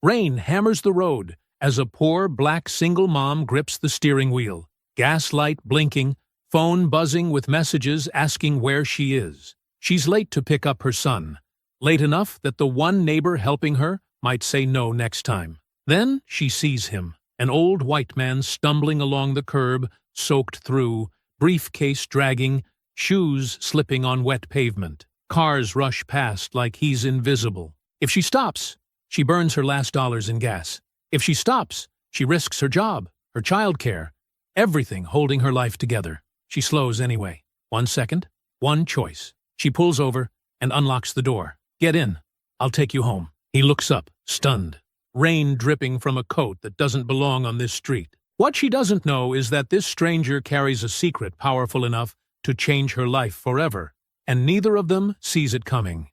Rain hammers the road as a poor black single mom grips the steering wheel, gas light blinking, phone buzzing with messages asking where she is. She's late to pick up her son, late enough that the one neighbor helping her might say no next time. Then she sees him, an old white man stumbling along the curb, soaked through, briefcase dragging, shoes slipping on wet pavement. Cars rush past like he's invisible. If she stops, she burns her last dollars in gas. If she stops, she risks her job, her childcare, everything holding her life together. She slows anyway. 1 second, one choice. She pulls over and unlocks the door. Get in. I'll take you home. He looks up, stunned. Rain dripping from a coat that doesn't belong on this street. What she doesn't know is that this stranger carries a secret powerful enough to change her life forever, and neither of them sees it coming.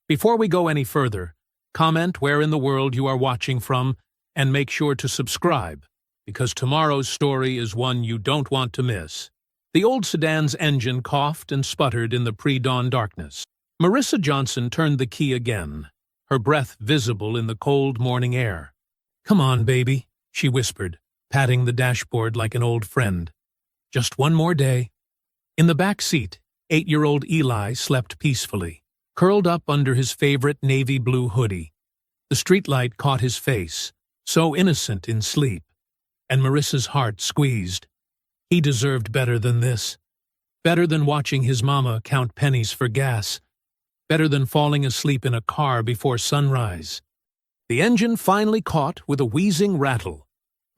Before we go any further, comment where in the world you are watching from and make sure to subscribe, because tomorrow's story is one you don't want to miss. The old sedan's engine coughed and sputtered in the pre-dawn darkness. Marissa Johnson turned the key again, her breath visible in the cold morning air. "Come on, baby," she whispered, patting the dashboard like an old friend. "Just one more day." In the back seat, 8-year-old Eli slept peacefully, curled up under his favorite navy blue hoodie. The streetlight caught his face, so innocent in sleep, and Marissa's heart squeezed. He deserved better than this. Better than watching his mama count pennies for gas. Better than falling asleep in a car before sunrise. The engine finally caught with a wheezing rattle.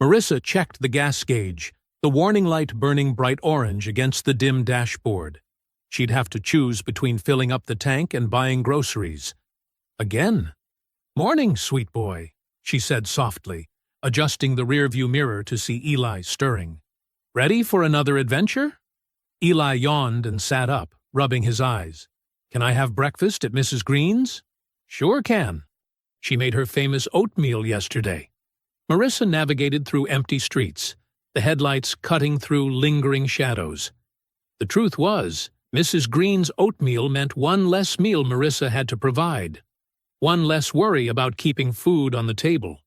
Marissa checked the gas gauge, the warning light burning bright orange against the dim dashboard. She'd have to choose between filling up the tank and buying groceries. Again. "Morning, sweet boy," she said softly, adjusting the rearview mirror to see Eli stirring. "Ready for another adventure?" Eli yawned and sat up, rubbing his eyes. "Can I have breakfast at Mrs. Green's?" "Sure can. She made her famous oatmeal yesterday." Marissa navigated through empty streets, the headlights cutting through lingering shadows. The truth was, Mrs. Green's oatmeal meant one less meal Marissa had to provide, one less worry about keeping food on the table.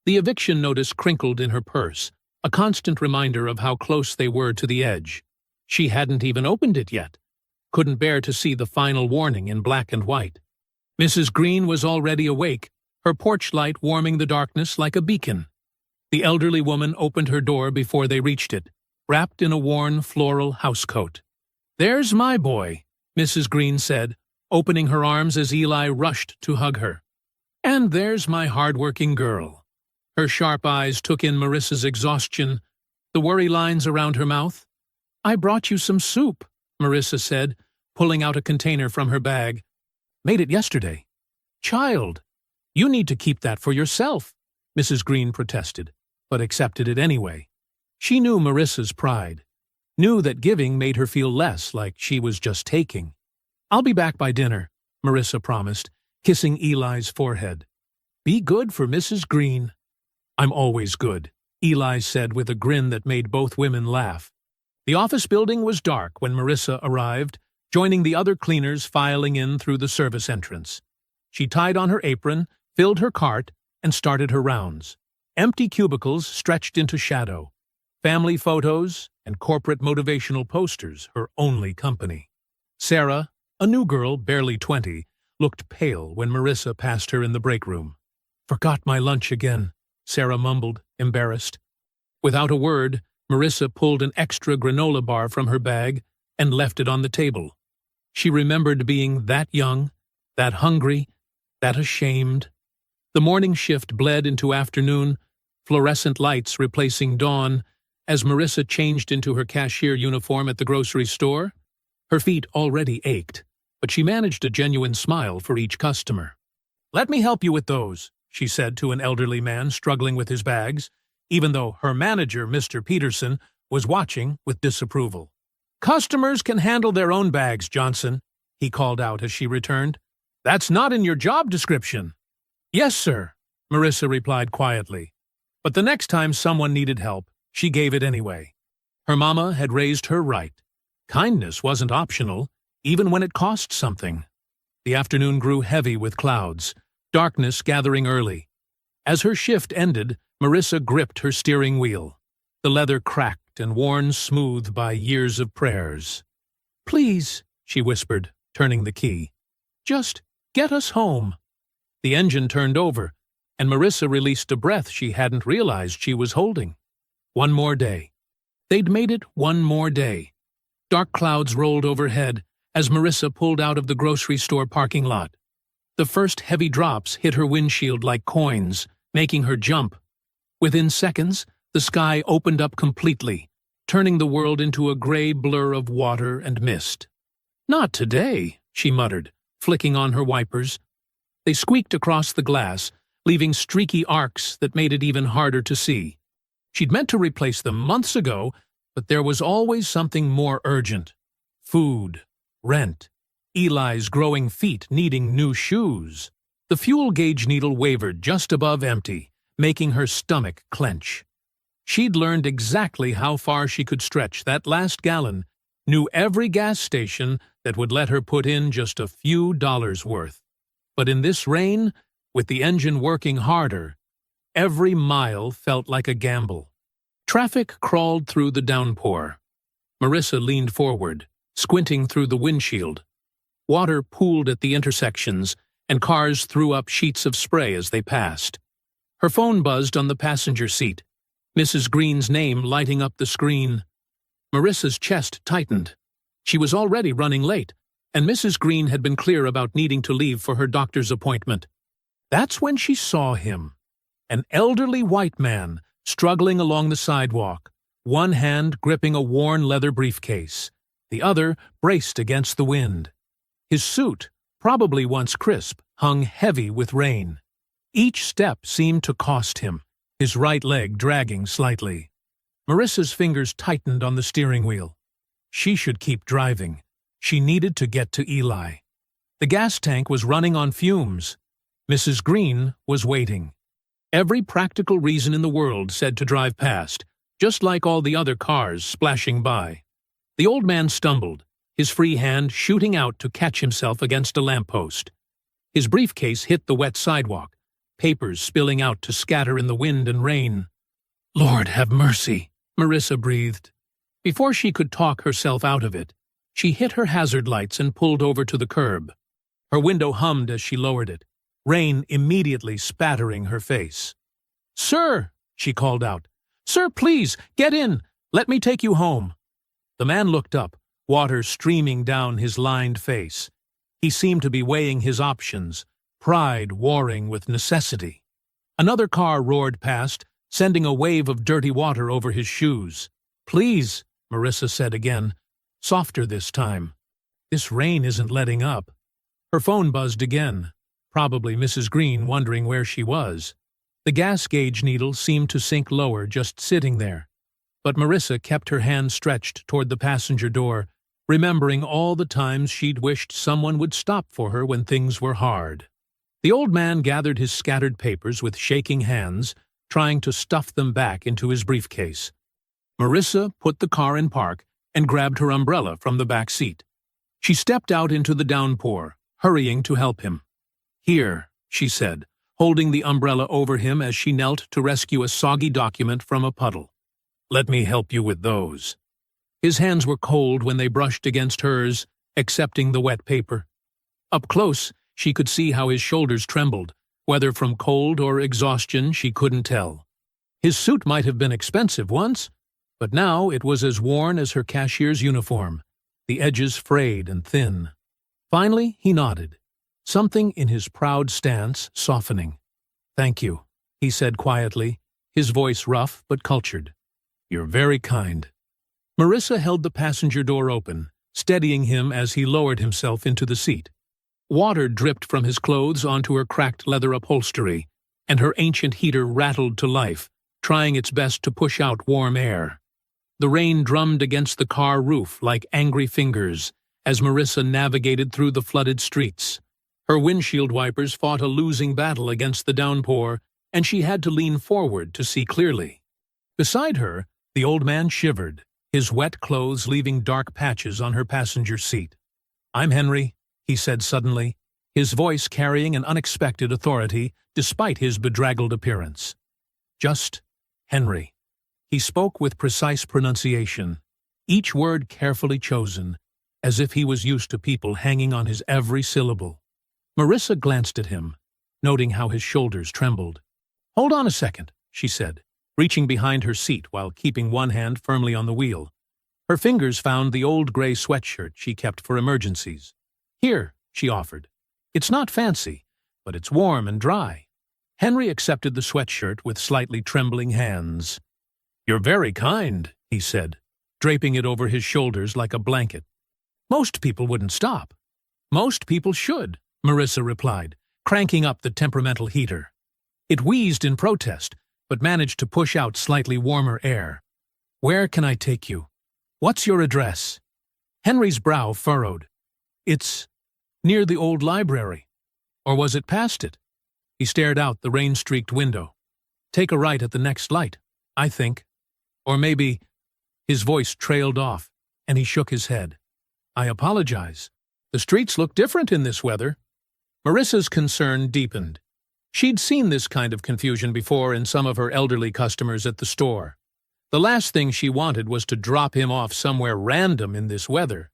The eviction notice crinkled in her purse, a constant reminder of how close they were to the edge. She hadn't even opened it yet, couldn't bear to see the final warning in black and white. Mrs. Green was already awake, her porch light warming the darkness like a beacon. The elderly woman opened her door before they reached it, wrapped in a worn floral housecoat. "There's my boy," Mrs. Green said, opening her arms as Eli rushed to hug her. "And there's my hard-working girl." Her sharp eyes took in Marissa's exhaustion, the worry lines around her mouth. "I brought you some soup," Marissa said, pulling out a container from her bag. "Made it yesterday." "Child, you need to keep that for yourself," Mrs. Green protested, but accepted it anyway. She knew Marissa's pride, knew that giving made her feel less like she was just taking. "I'll be back by dinner," Marissa promised, kissing Eli's forehead. "Be good for Mrs. Green." "I'm always good," Eli said with a grin that made both women laugh. The office building was dark when Marissa arrived, joining the other cleaners filing in through the service entrance. She tied on her apron, filled her cart, and started her rounds. Empty cubicles stretched into shadow. Family photos and corporate motivational posters, her only company. Sarah, a new girl, barely 20, looked pale when Marissa passed her in the break room. "Forgot my lunch again," Sarah mumbled, embarrassed. Without a word, Marissa pulled an extra granola bar from her bag and left it on the table. She remembered being that young, that hungry, that ashamed. The morning shift bled into afternoon, fluorescent lights replacing dawn, as Marissa changed into her cashier uniform at the grocery store. Her feet already ached, but she managed a genuine smile for each customer. "Let me help you with those," she said to an elderly man struggling with his bags, even though her manager, Mr. Peterson, was watching with disapproval. "Customers can handle their own bags, Johnson," he called out as she returned. "That's not in your job description." "Yes, sir," Marissa replied quietly. But the next time someone needed help, she gave it anyway. Her mama had raised her right. Kindness wasn't optional, even when it cost something. The afternoon grew heavy with clouds, darkness gathering early. As her shift ended, Marissa gripped her steering wheel. The leather cracked and worn smooth by years of prayers. "Please," she whispered, turning the key. "Just get us home." The engine turned over, and Marissa released a breath she hadn't realized she was holding. One more day. They'd made it one more day. Dark clouds rolled overhead as Marissa pulled out of the grocery store parking lot. The first heavy drops hit her windshield like coins, making her jump. Within seconds, the sky opened up completely, turning the world into a gray blur of water and mist. "Not today," she muttered, flicking on her wipers. They squeaked across the glass, leaving streaky arcs that made it even harder to see. She'd meant to replace them months ago, but there was always something more urgent. Food, rent, Eli's growing feet needing new shoes. The fuel gauge needle wavered just above empty, making her stomach clench. She'd learned exactly how far she could stretch that last gallon, knew every gas station that would let her put in just a few dollars worth. But in this rain, with the engine working harder, every mile felt like a gamble. Traffic crawled through the downpour. Marissa leaned forward, squinting through the windshield. Water pooled at the intersections, and cars threw up sheets of spray as they passed. Her phone buzzed on the passenger seat, Mrs. Green's name lighting up the screen. Marissa's chest tightened. She was already running late, and Mrs. Green had been clear about needing to leave for her doctor's appointment. That's when she saw him, an elderly white man struggling along the sidewalk, one hand gripping a worn leather briefcase, the other braced against the wind. His suit, probably once crisp, hung heavy with rain. Each step seemed to cost him, his right leg dragging slightly. Marissa's fingers tightened on the steering wheel. She should keep driving. She needed to get to Eli. The gas tank was running on fumes. Mrs. Green was waiting. Every practical reason in the world said to drive past, just like all the other cars splashing by. The old man stumbled, his free hand shooting out to catch himself against a lamppost. His briefcase hit the wet sidewalk, papers spilling out to scatter in the wind and rain. "Lord, have mercy," Marissa breathed. Before she could talk herself out of it, she hit her hazard lights and pulled over to the curb. Her window hummed as she lowered it, rain immediately spattering her face. "Sir," she called out. "Sir, please, get in. Let me take you home." The man looked up, water streaming down his lined face. He seemed to be weighing his options, pride warring with necessity. Another car roared past, sending a wave of dirty water over his shoes. "Please," Marissa said again, softer this time. "This rain isn't letting up." Her phone buzzed again, probably Mrs. Green wondering where she was. The gas gauge needle seemed to sink lower just sitting there. But Marissa kept her hand stretched toward the passenger door, remembering all the times she'd wished someone would stop for her when things were hard. The old man gathered his scattered papers with shaking hands, trying to stuff them back into his briefcase. Marissa put the car in park and grabbed her umbrella from the back seat. She stepped out into the downpour, hurrying to help him. "Here," she said, holding the umbrella over him as she knelt to rescue a soggy document from a puddle. "Let me help you with those." His hands were cold when they brushed against hers, accepting the wet paper. Up close, she could see how his shoulders trembled, whether from cold or exhaustion she couldn't tell. His suit might have been expensive once, but now it was as worn as her cashier's uniform, the edges frayed and thin. Finally, he nodded, something in his proud stance softening. "Thank you," he said quietly, his voice rough but cultured. "You're very kind." Marissa held the passenger door open, steadying him as he lowered himself into the seat. Water dripped from his clothes onto her cracked leather upholstery, and her ancient heater rattled to life, trying its best to push out warm air. The rain drummed against the car roof like angry fingers as Marissa navigated through the flooded streets. Her windshield wipers fought a losing battle against the downpour, and she had to lean forward to see clearly. Beside her, the old man shivered, his wet clothes leaving dark patches on her passenger seat. "I'm Henry," he said suddenly, his voice carrying an unexpected authority despite his bedraggled appearance. "Just Henry." He spoke with precise pronunciation, each word carefully chosen, as if he was used to people hanging on his every syllable. Marissa glanced at him, noting how his shoulders trembled. "Hold on a second," she said, reaching behind her seat while keeping one hand firmly on the wheel. Her fingers found the old gray sweatshirt she kept for emergencies. "Here," she offered. "It's not fancy, but it's warm and dry." Henry accepted the sweatshirt with slightly trembling hands. "You're very kind," he said, draping it over his shoulders like a blanket. "Most people wouldn't stop." "Most people should," Marissa replied, cranking up the temperamental heater. It wheezed in protest, but managed to push out slightly warmer air. "Where can I take you? What's your address?" Henry's brow furrowed. "It's near the old library. Or was it past it?" He stared out the rain-streaked window. "Take a right at the next light, I think. Or maybe—" His voice trailed off, and he shook his head. "I apologize. The streets look different in this weather." Marissa's concern deepened. She'd seen this kind of confusion before in some of her elderly customers at the store. The last thing she wanted was to drop him off somewhere random in this weather.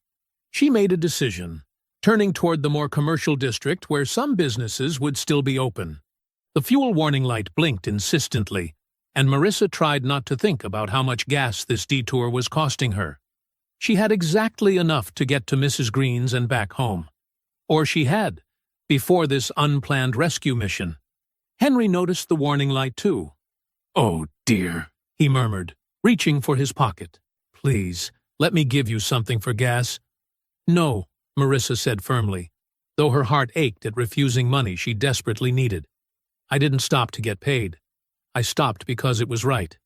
She made a decision, turning toward the more commercial district where some businesses would still be open. The fuel warning light blinked insistently, and Marissa tried not to think about how much gas this detour was costing her. She had exactly enough to get to Mrs. Green's and back home. Or she had, before this unplanned rescue mission. Henry noticed the warning light too. "Oh, dear," he murmured, reaching for his pocket. "Please, let me give you something for gas." "No," Marissa said firmly, though her heart ached at refusing money she desperately needed. "I didn't stop to get paid. I stopped because it was right."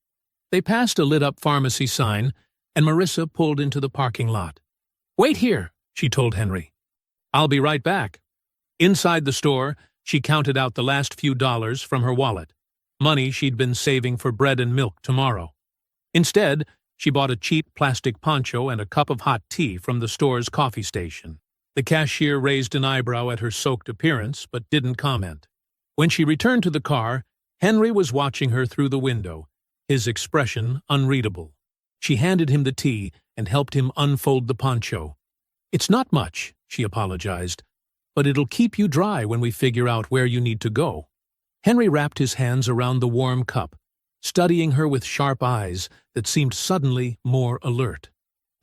They passed a lit-up pharmacy sign, and Marissa pulled into the parking lot. "Wait here," she told Henry. "I'll be right back." Inside the store, she counted out the last few dollars from her wallet, money she'd been saving for bread and milk tomorrow. Instead, she bought a cheap plastic poncho and a cup of hot tea from the store's coffee station. The cashier raised an eyebrow at her soaked appearance, but didn't comment. When she returned to the car, Henry was watching her through the window, his expression unreadable. She handed him the tea and helped him unfold the poncho. "It's not much," she apologized, "but it'll keep you dry when we figure out where you need to go." Henry wrapped his hands around the warm cup, studying her with sharp eyes that seemed suddenly more alert.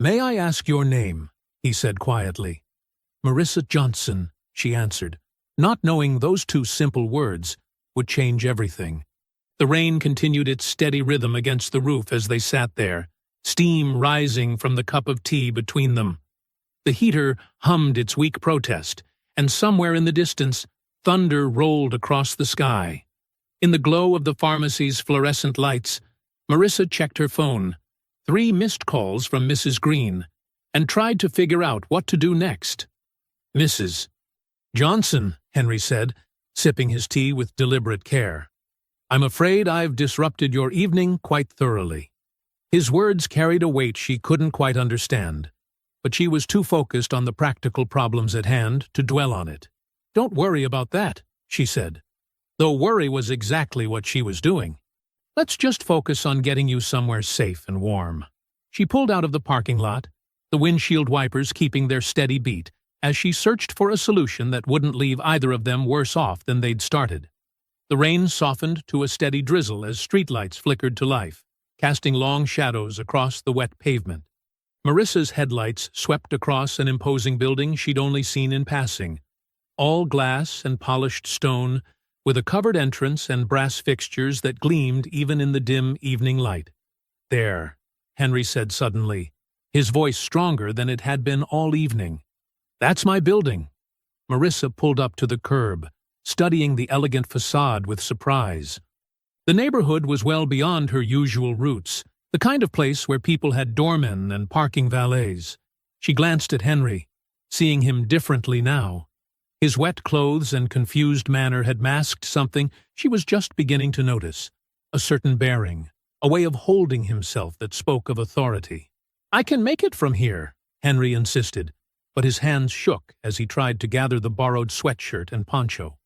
"May I ask your name?" he said quietly. "Marissa Johnson," she answered, not knowing those two simple words would change everything. The rain continued its steady rhythm against the roof as they sat there, steam rising from the cup of tea between them. The heater hummed its weak protest, and somewhere in the distance, thunder rolled across the sky. In the glow of the pharmacy's fluorescent lights, Marissa checked her phone, 3 missed calls from Mrs. Green, and tried to figure out what to do next. "Mrs. Johnson," Henry said, sipping his tea with deliberate care. "I'm afraid I've disrupted your evening quite thoroughly." His words carried a weight she couldn't quite understand, but she was too focused on the practical problems at hand to dwell on it. "Don't worry about that," she said, though worry was exactly what she was doing. "Let's just focus on getting you somewhere safe and warm." She pulled out of the parking lot, the windshield wipers keeping their steady beat, as she searched for a solution that wouldn't leave either of them worse off than they'd started. The rain softened to a steady drizzle as streetlights flickered to life, casting long shadows across the wet pavement. Marissa's headlights swept across an imposing building she'd only seen in passing, all glass and polished stone, with a covered entrance and brass fixtures that gleamed even in the dim evening light. "There," Henry said suddenly, his voice stronger than it had been all evening. "That's my building." Marissa pulled up to the curb, studying the elegant facade with surprise. The neighborhood was well beyond her usual routes, the kind of place where people had doormen and parking valets. She glanced at Henry, seeing him differently now. His wet clothes and confused manner had masked something she was just beginning to notice, a certain bearing, a way of holding himself that spoke of authority. "I can make it from here," Henry insisted, but his hands shook as he tried to gather the borrowed sweatshirt and poncho.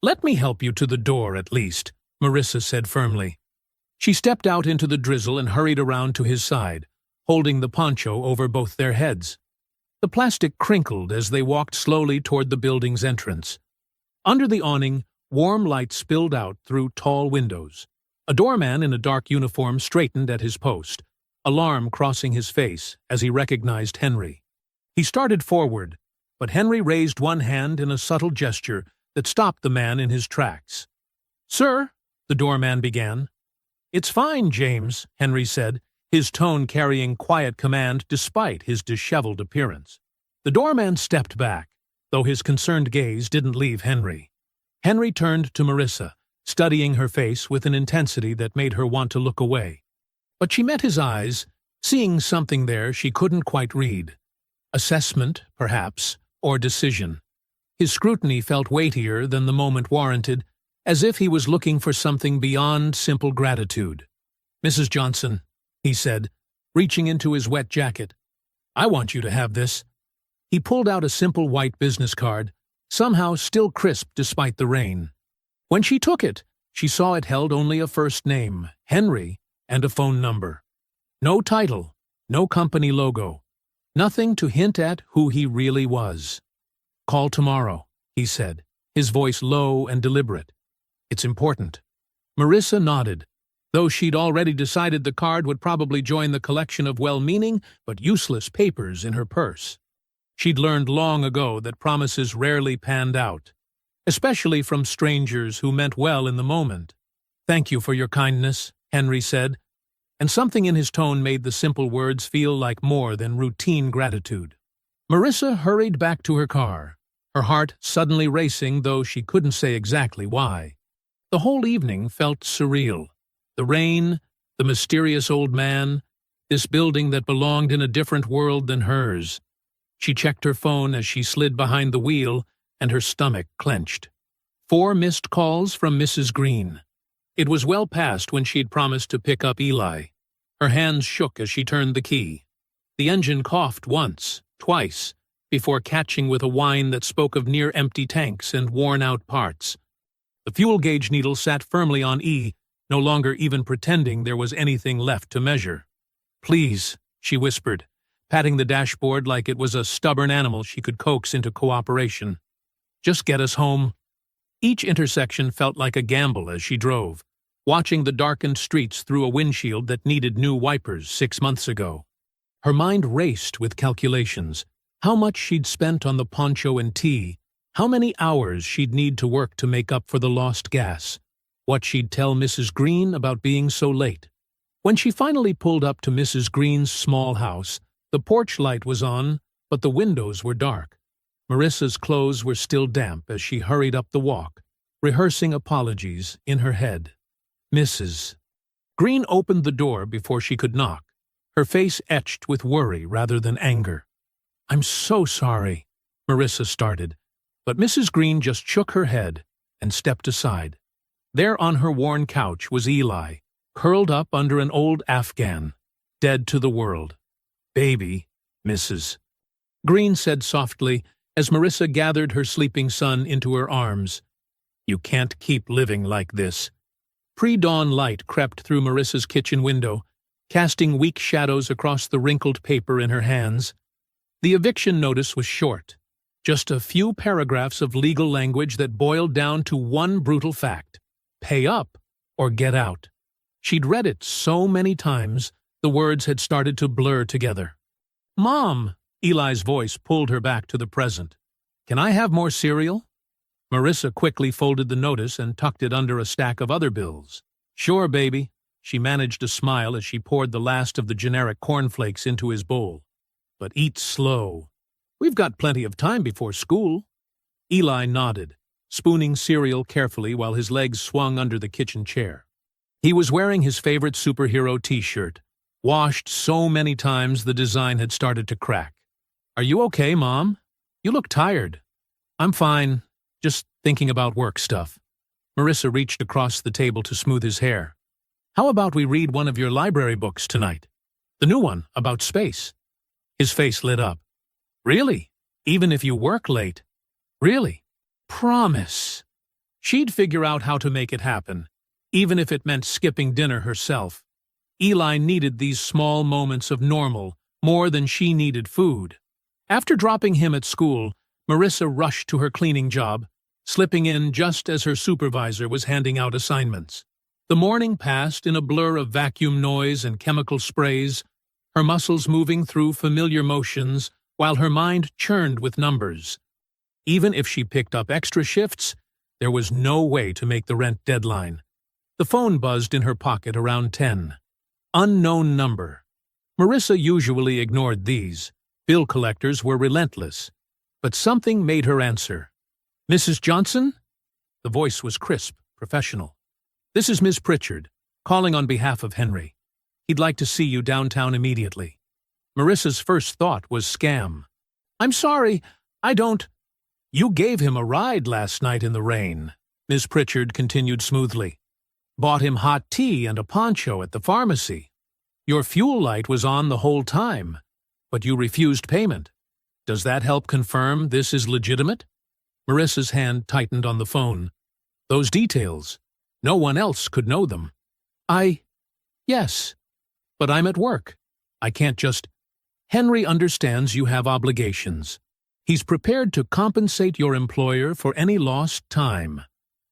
"Let me help you to the door, at least," Marissa said firmly. She stepped out into the drizzle and hurried around to his side, holding the poncho over both their heads. The plastic crinkled as they walked slowly toward the building's entrance. Under the awning, warm light spilled out through tall windows. A doorman in a dark uniform straightened at his post, alarm crossing his face as he recognized Henry. He started forward, but Henry raised one hand in a subtle gesture that stopped the man in his tracks. "Sir," the doorman began. "It's fine, James," Henry said, his tone carrying quiet command despite his disheveled appearance. The doorman stepped back, though his concerned gaze didn't leave Henry. Henry turned to Marissa, studying her face with an intensity that made her want to look away. But she met his eyes, seeing something there she couldn't quite read. Assessment, perhaps, or decision. His scrutiny felt weightier than the moment warranted, as if he was looking for something beyond simple gratitude. "Mrs. Johnson," he said, reaching into his wet jacket, "I want you to have this." He pulled out a simple white business card, somehow still crisp despite the rain. When she took it, she saw it held only a first name, Henry, and a phone number. No title, no company logo, nothing to hint at who he really was. "Call tomorrow," he said, his voice low and deliberate. "It's important." Marissa nodded, though she'd already decided the card would probably join the collection of well-meaning but useless papers in her purse. She'd learned long ago that promises rarely panned out, especially from strangers who meant well in the moment. "Thank you for your kindness," Henry said, and something in his tone made the simple words feel like more than routine gratitude. Marissa hurried back to her car, her heart suddenly racing, though she couldn't say exactly why. The whole evening felt surreal. The rain, the mysterious old man, this building that belonged in a different world than hers. She checked her phone as she slid behind the wheel, and her stomach clenched. 4 missed calls from Mrs. Green. It was well past when she'd promised to pick up Eli. Her hands shook as she turned the key. The engine coughed once, twice, before catching with a whine that spoke of near-empty tanks and worn-out parts. The fuel gauge needle sat firmly on E, no longer even pretending there was anything left to measure. "Please," she whispered, patting the dashboard like it was a stubborn animal she could coax into cooperation. "Just get us home." Each intersection felt like a gamble as she drove, watching the darkened streets through a windshield that needed new wipers 6 months ago. Her mind raced with calculations. How much she'd spent on the poncho and tea, how many hours she'd need to work to make up for the lost gas, what she'd tell Mrs. Green about being so late. When she finally pulled up to Mrs. Green's small house, the porch light was on, but the windows were dark. Marissa's clothes were still damp as she hurried up the walk, rehearsing apologies in her head. "Mrs. Green opened the door before she could knock, her face etched with worry rather than anger. "I'm so sorry," Marissa started, but Mrs. Green just shook her head and stepped aside. There on her worn couch was Eli, curled up under an old Afghan, dead to the world. "Baby, Mrs. Green said softly as Marissa gathered her sleeping son into her arms. "You can't keep living like this." Pre-dawn light crept through Marissa's kitchen window, casting weak shadows across the wrinkled paper in her hands. The eviction notice was short, just a few paragraphs of legal language that boiled down to one brutal fact: pay up or get out. She'd read it so many times, the words had started to blur together. "Mom!" Eli's voice pulled her back to the present. "Can I have more cereal?" Marissa quickly folded the notice and tucked it under a stack of other bills. "Sure, baby." She managed a smile as she poured the last of the generic cornflakes into his bowl. "But eat slow. We've got plenty of time before school." Eli nodded, spooning cereal carefully while his legs swung under the kitchen chair. He was wearing his favorite superhero t-shirt, washed so many times the design had started to crack. "Are you okay, Mom? You look tired." "I'm fine. Just thinking about work stuff." Marissa reached across the table to smooth his hair. "How about we read one of your library books tonight? The new one, about space." His face lit up. "Really? Even if you work late. Really? Promise. She'd figure out how to make it happen, even if it meant skipping dinner herself. Eli needed these small moments of normal more than she needed food. After dropping him at school, Marissa rushed to her cleaning job, slipping in just as her supervisor was handing out assignments. The morning passed in a blur of vacuum noise and chemical sprays, her muscles moving through familiar motions while her mind churned with numbers. Even if she picked up extra shifts, there was no way to make the rent deadline. The phone buzzed in her pocket around 10. Unknown number. Marissa usually ignored these. Bill collectors were relentless. But something made her answer. "Mrs. Johnson?" The voice was crisp, professional. "This is Ms. Pritchard, calling on behalf of Henry. He'd like to see you downtown immediately." Marissa's first thought was scam. "I'm sorry, I don't—" "You gave him a ride last night in the rain," Ms. Pritchard continued smoothly. "Bought him hot tea and a poncho at the pharmacy. Your fuel light was on the whole time, but you refused payment. Does that help confirm this is legitimate?" Marissa's hand tightened on the phone. "Those details. No one else could know them." Yes, but I'm at work. I can't just—" "Henry understands you have obligations. He's prepared to compensate your employer for any lost time.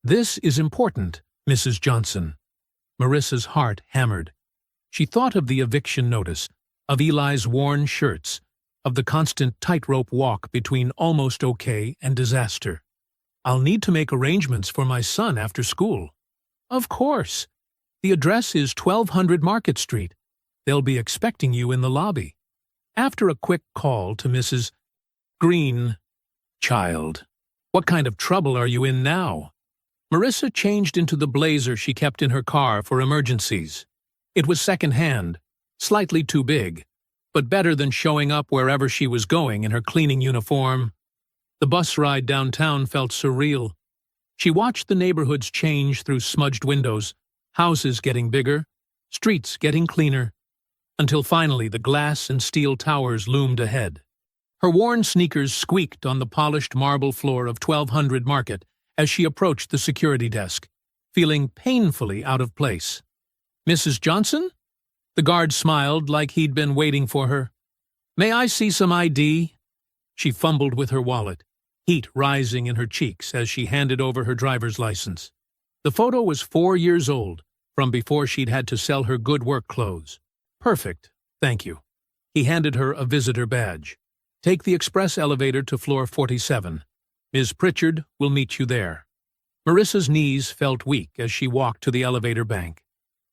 This is important, Mrs. Johnson." Marissa's heart hammered. She thought of the eviction notice, of Eli's worn shirts, of the constant tightrope walk between almost okay and disaster. "I'll need to make arrangements for my son after school." "Of course. The address is 1200 Market Street. They'll be expecting you in the lobby." After a quick call to Mrs. Green, "Child, what kind of trouble are you in now?" Marissa changed into the blazer she kept in her car for emergencies. It was second-hand, slightly too big, but better than showing up wherever she was going in her cleaning uniform. The bus ride downtown felt surreal. She watched the neighborhoods change through smudged windows, houses getting bigger, streets getting cleaner, until finally the glass and steel towers loomed ahead. Her worn sneakers squeaked on the polished marble floor of 1200 Market as she approached the security desk, feeling painfully out of place. "Mrs. Johnson?" The guard smiled like he'd been waiting for her. "May I see some ID?" She fumbled with her wallet, heat rising in her cheeks as she handed over her driver's license. The photo was 4 years old, from before she'd had to sell her good work clothes. "Perfect, thank you." He handed her a visitor badge. "Take the express elevator to floor 47. Ms. Pritchard will meet you there." Marissa's knees felt weak as she walked to the elevator bank.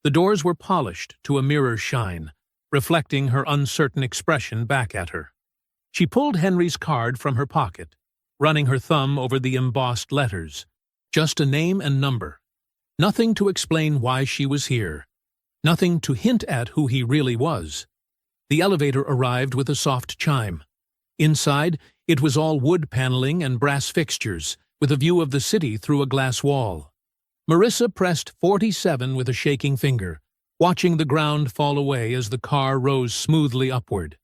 The doors were polished to a mirror shine, reflecting her uncertain expression back at her. She pulled Henry's card from her pocket, running her thumb over the embossed letters. Just a name and number. Nothing to explain why she was here. Nothing to hint at who he really was. The elevator arrived with a soft chime. Inside, it was all wood paneling and brass fixtures, with a view of the city through a glass wall. Marissa pressed 47 with a shaking finger, watching the ground fall away as the car rose smoothly upward.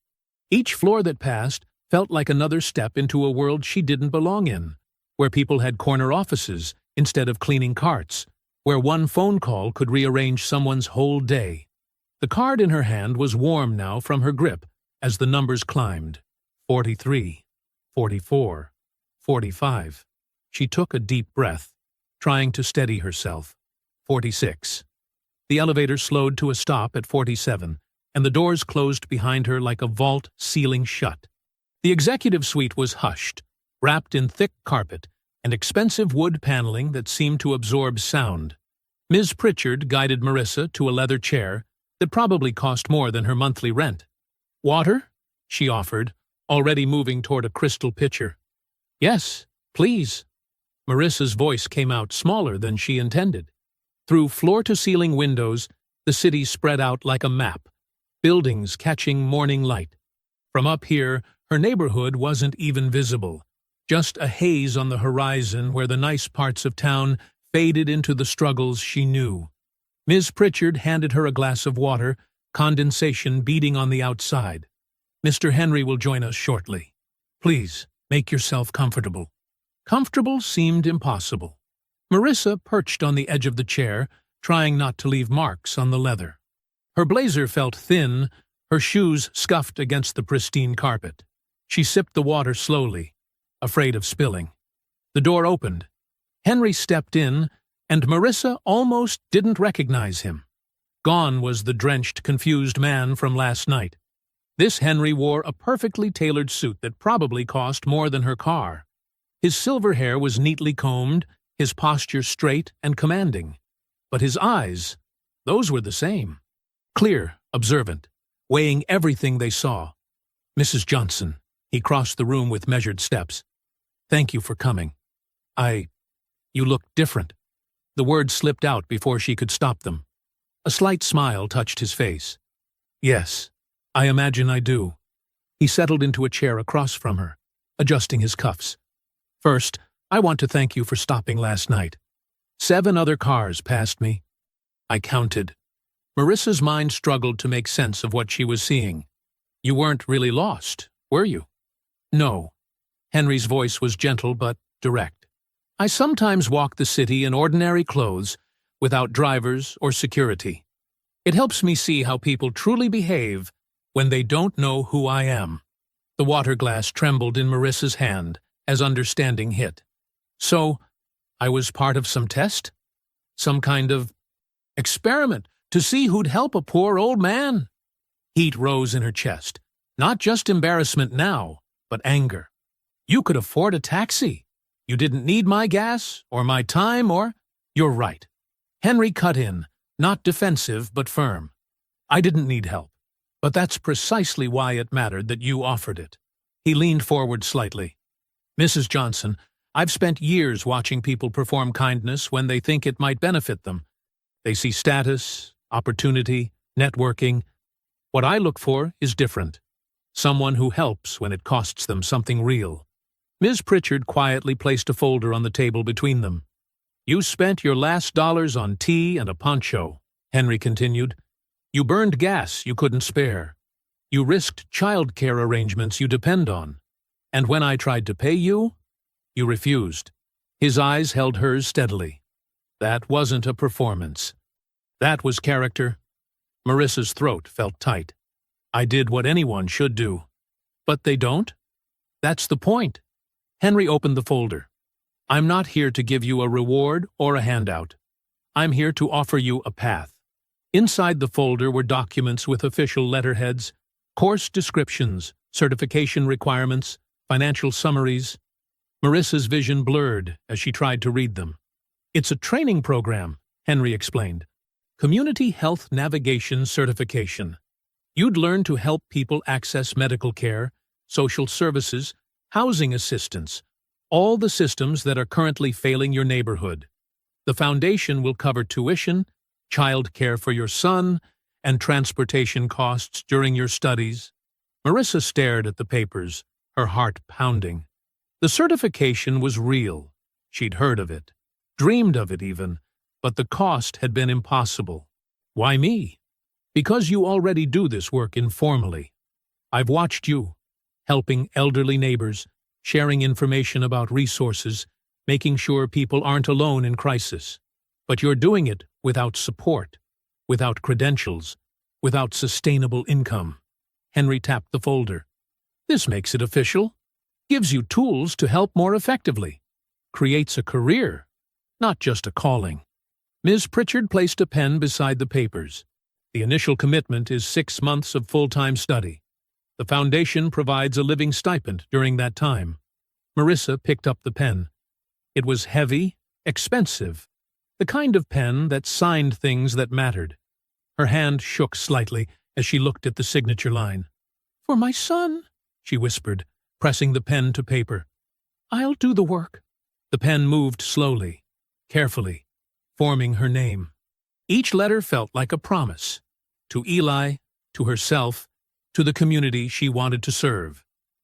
Each floor that passed felt like another step into a world she didn't belong in, where people had corner offices instead of cleaning carts, where one phone call could rearrange someone's whole day. The card in her hand was warm now from her grip as the numbers climbed. 43, 44, 45. She took a deep breath, trying to steady herself. 46. The elevator slowed to a stop at 47, and the doors closed behind her like a vault ceiling shut. The executive suite was hushed, wrapped in thick carpet and expensive wood paneling that seemed to absorb sound. Ms. Pritchard guided Marissa to a leather chair that probably cost more than her monthly rent. "Water?" she offered, already moving toward a crystal pitcher. "Yes, please." Marissa's voice came out smaller than she intended. Through floor-to-ceiling windows, the city spread out like a map, buildings catching morning light. From up here, her neighborhood wasn't even visible, just a haze on the horizon where the nice parts of town faded into the struggles she knew. Ms. Pritchard handed her a glass of water, condensation beating on the outside. "Mr. Henry will join us shortly. Please, Make yourself comfortable. Comfortable seemed impossible. Marissa perched on the edge of the chair, trying not to leave marks on the leather. Her blazer felt thin, her shoes scuffed against the pristine carpet. She sipped the water slowly, afraid of spilling. The door opened. Henry stepped in, and Marissa almost didn't recognize him. Gone was the drenched, confused man from last night. This Henry wore a perfectly tailored suit that probably cost more than her car. His silver hair was neatly combed, his posture straight and commanding. But his eyes, those were the same. Clear, observant, weighing everything they saw. Mrs. Johnson, he crossed the room with measured steps. Thank you for coming. You look different. The words slipped out before she could stop them. A slight smile touched his face. Yes, I imagine I do. He settled into a chair across from her, adjusting his cuffs. First, I want to thank you for stopping last night. 7 other cars passed me. I counted. Marissa's mind struggled to make sense of what she was seeing. You weren't really lost, were you? No. Henry's voice was gentle but direct. I sometimes walk the city in ordinary clothes, without drivers or security. It helps me see how people truly behave when they don't know who I am. The water glass trembled in Marissa's hand as understanding hit. So, I was part of some test? Some kind of experiment to see who'd help a poor old man? Heat rose in her chest. Not just embarrassment now, but anger. You could afford a taxi. You didn't need my gas, or my time, or... You're right. Henry cut in, not defensive but firm. I didn't need help, but that's precisely why it mattered that you offered it. He leaned forward slightly. Mrs. Johnson, I've spent years watching people perform kindness when they think it might benefit them. They see status, opportunity, networking. What I look for is different. Someone who helps when it costs them something real. Ms. Pritchard quietly placed a folder on the table between them. You spent your last dollars on tea and a poncho, Henry continued. You burned gas you couldn't spare. You risked child-care arrangements you depend on. And when I tried to pay you, you refused. His eyes held hers steadily. That wasn't a performance. That was character. Marissa's throat felt tight. I did what anyone should do. But they don't? That's the point. Henry opened the folder. I'm not here to give you a reward or a handout. I'm here to offer you a path. Inside the folder were documents with official letterheads, course descriptions, certification requirements, financial summaries. Marissa's vision blurred as she tried to read them. It's a training program, Henry explained. Community Health Navigation Certification. You'd learn to help people access medical care, social services, housing assistance, all the systems that are currently failing your neighborhood. The foundation will cover tuition, child care for your son, and transportation costs during your studies. Marissa stared at the papers, her heart pounding. The certification was real. She'd heard of it, dreamed of it even, but the cost had been impossible. Why me? Because you already do this work informally. I've watched you, helping elderly neighbors, sharing information about resources, making sure people aren't alone in crisis. But you're doing it without support, without credentials, without sustainable income. Henry tapped the folder. This makes it official, gives you tools to help more effectively, creates a career, not just a calling. Ms. Pritchard placed a pen beside the papers. The initial commitment is 6 months of full-time study. The foundation provides a living stipend during that time. Marissa picked up the pen. It was heavy, expensive, the kind of pen that signed things that mattered. Her hand shook slightly as she looked at the signature line. For my son, she whispered, pressing the pen to paper. I'll do the work. The pen moved slowly, carefully, forming her name. Each letter felt like a promise. To Eli, to herself, to the community she wanted to serve.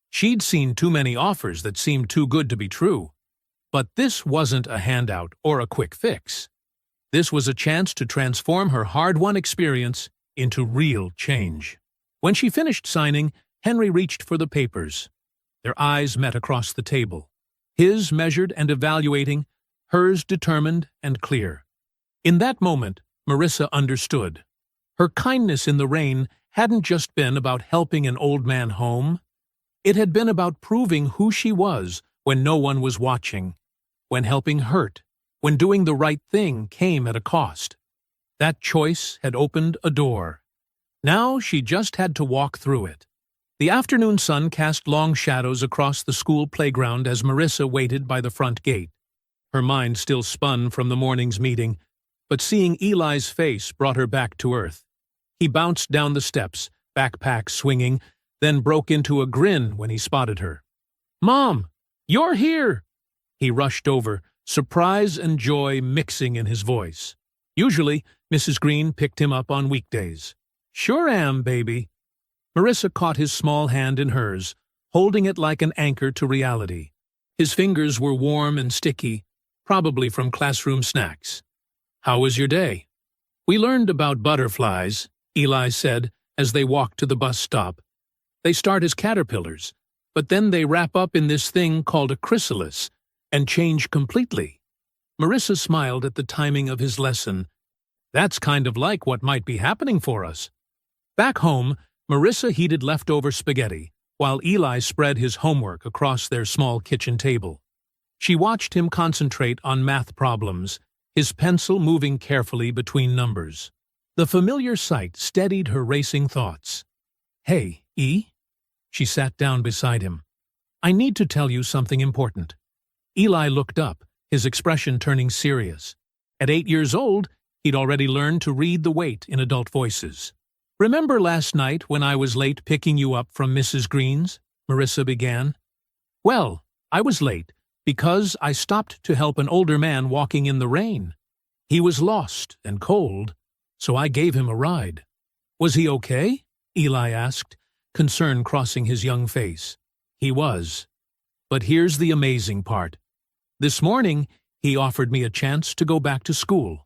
She'd seen too many offers that seemed too good to be true. But this wasn't a handout or a quick fix. This was a chance to transform her hard-won experience into real change. When she finished signing, Henry reached for the papers. Their eyes met across the table. His measured and evaluating, hers determined and clear. In that moment, Marissa understood. Her kindness in the rain hadn't just been about helping an old man home. It had been about proving who she was when no one was watching, when helping hurt, when doing the right thing came at a cost. That choice had opened a door. Now she just had to walk through it. The afternoon sun cast long shadows across the school playground as Marissa waited by the front gate. Her mind still spun from the morning's meeting, but seeing Eli's face brought her back to earth. He bounced down the steps, backpack swinging, then broke into a grin when he spotted her. "Mom, you're here!" He rushed over, surprise and joy mixing in his voice. Usually, Mrs. Green picked him up on weekdays. "Sure am, baby." Marissa caught his small hand in hers, holding it like an anchor to reality. His fingers were warm and sticky, probably from classroom snacks. "How was your day?" "We learned about butterflies," Eli said as they walked to the bus stop. "They start as caterpillars, but then they wrap up in this thing called a chrysalis and change completely." Marissa smiled at the timing of his lesson. "That's kind of like what might be happening for us." Back home, Marissa heated leftover spaghetti, while Eli spread his homework across their small kitchen table. She watched him concentrate on math problems, his pencil moving carefully between numbers. The familiar sight steadied her racing thoughts. "Hey, E?" She sat down beside him. "I need to tell you something important." Eli looked up, his expression turning serious. At 8 years old, he'd already learned to read the weight in adult voices. "Remember last night when I was late picking you up from Mrs. Green's?" Marissa began. "Well, I was late because I stopped to help an older man walking in the rain. He was lost and cold, so I gave him a ride." "Was he okay?" Eli asked, concern crossing his young face. "He was. But here's the amazing part. This morning, he offered me a chance to go back to school,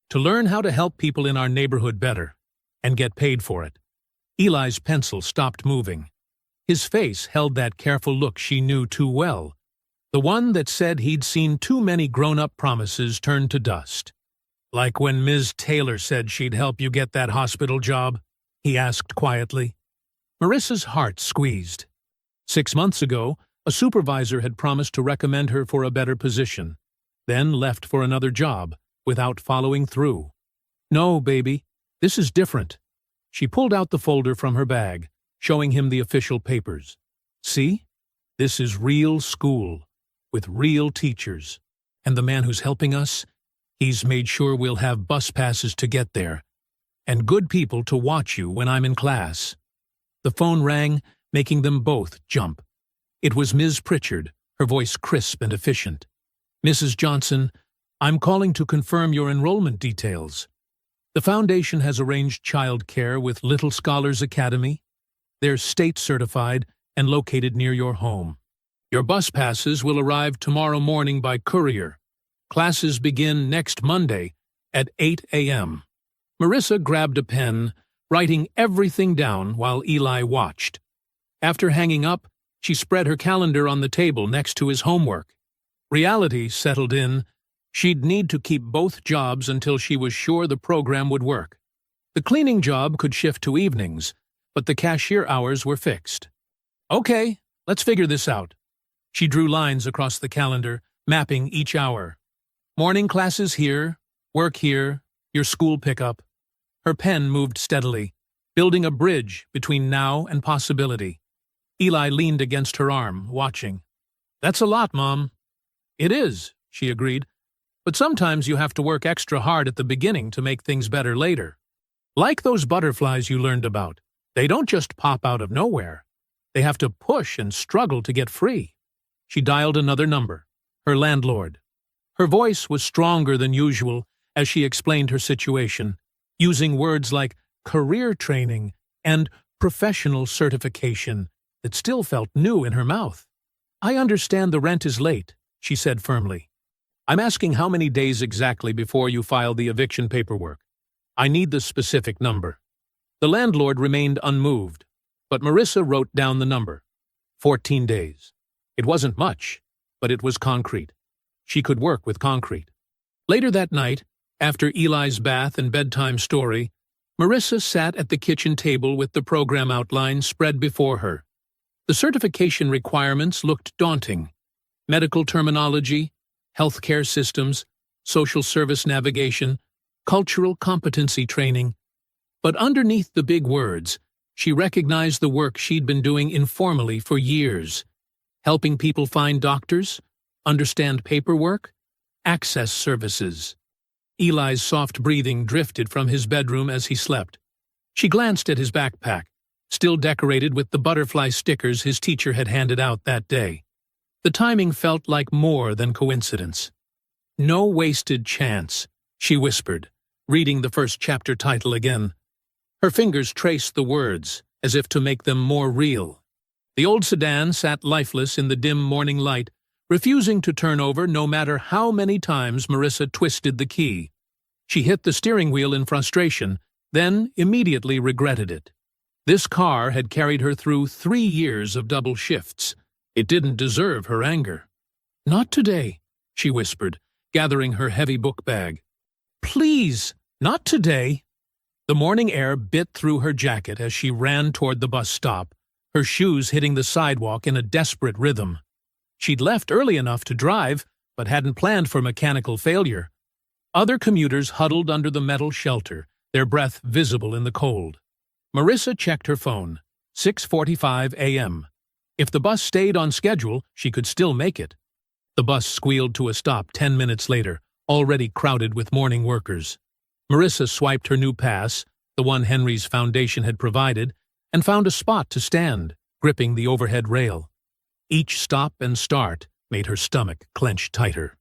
to learn how to help people in our neighborhood better, and get paid for it." Eli's pencil stopped moving. His face held that careful look she knew too well, the one that said he'd seen too many grown-up promises turn to dust. "Like when Ms. Taylor said she'd help you get that hospital job?" he asked quietly. Marissa's heart squeezed. 6 months ago, a supervisor had promised to recommend her for a better position, then left for another job, without following through. "No, baby, this is different." She pulled out the folder from her bag, showing him the official papers. "See? This is real school, with real teachers. And the man who's helping us, he's made sure we'll have bus passes to get there, and good people to watch you when I'm in class." The phone rang, making them both jump. It was Ms. Pritchard, her voice crisp and efficient. "Mrs. Johnson, I'm calling to confirm your enrollment details. The Foundation has arranged child care with Little Scholars Academy. They're state-certified and located near your home. Your bus passes will arrive tomorrow morning by courier. Classes begin next Monday at 8 a.m. Marissa grabbed a pen, writing everything down while Eli watched. After hanging up, she spread her calendar on the table next to his homework. Reality settled in. She'd need to keep both jobs until she was sure the program would work. The cleaning job could shift to evenings, but the cashier hours were fixed. "Okay, let's figure this out." She drew lines across the calendar, mapping each hour. "Morning classes here, work here, your school pickup." Her pen moved steadily, building a bridge between now and possibility. Eli leaned against her arm, watching. "That's a lot, Mom." "It is," she agreed. "But sometimes you have to work extra hard at the beginning to make things better later. Like those butterflies you learned about. They don't just pop out of nowhere. They have to push and struggle to get free." She dialed another number, her landlord. Her voice was stronger than usual as she explained her situation, using words like career training and professional certification that still felt new in her mouth. "I understand the rent is late," she said firmly. "I'm asking how many days exactly before you file the eviction paperwork. I need the specific number." The landlord remained unmoved, but Marissa wrote down the number. 14 days. It wasn't much, but it was concrete. She could work with concrete. Later that night, after Eli's bath and bedtime story, Marissa sat at the kitchen table with the program outline spread before her. The certification requirements looked daunting. Medical terminology, healthcare systems, social service navigation, cultural competency training. But underneath the big words, she recognized the work she'd been doing informally for years, helping people find doctors, understand paperwork, access services. Eli's soft breathing drifted from his bedroom as he slept. She glanced at his backpack, still decorated with the butterfly stickers his teacher had handed out that day. The timing felt like more than coincidence. No wasted chance, she whispered, reading the first chapter title again. Her fingers traced the words, as if to make them more real. The old sedan sat lifeless in the dim morning light, refusing to turn over no matter how many times Marissa twisted the key. She hit the steering wheel in frustration, then immediately regretted it. This car had carried her through 3 years of double shifts. It didn't deserve her anger. "Not today," she whispered, gathering her heavy book bag. "Please, not today." The morning air bit through her jacket as she ran toward the bus stop, her shoes hitting the sidewalk in a desperate rhythm. She'd left early enough to drive, but hadn't planned for mechanical failure. Other commuters huddled under the metal shelter, their breath visible in the cold. Marissa checked her phone. 6:45 a.m. If the bus stayed on schedule, she could still make it. The bus squealed to a stop 10 minutes later, already crowded with morning workers. Marissa swiped her new pass, the one Henry's foundation had provided, and found a spot to stand, gripping the overhead rail. Each stop and start made her stomach clench tighter.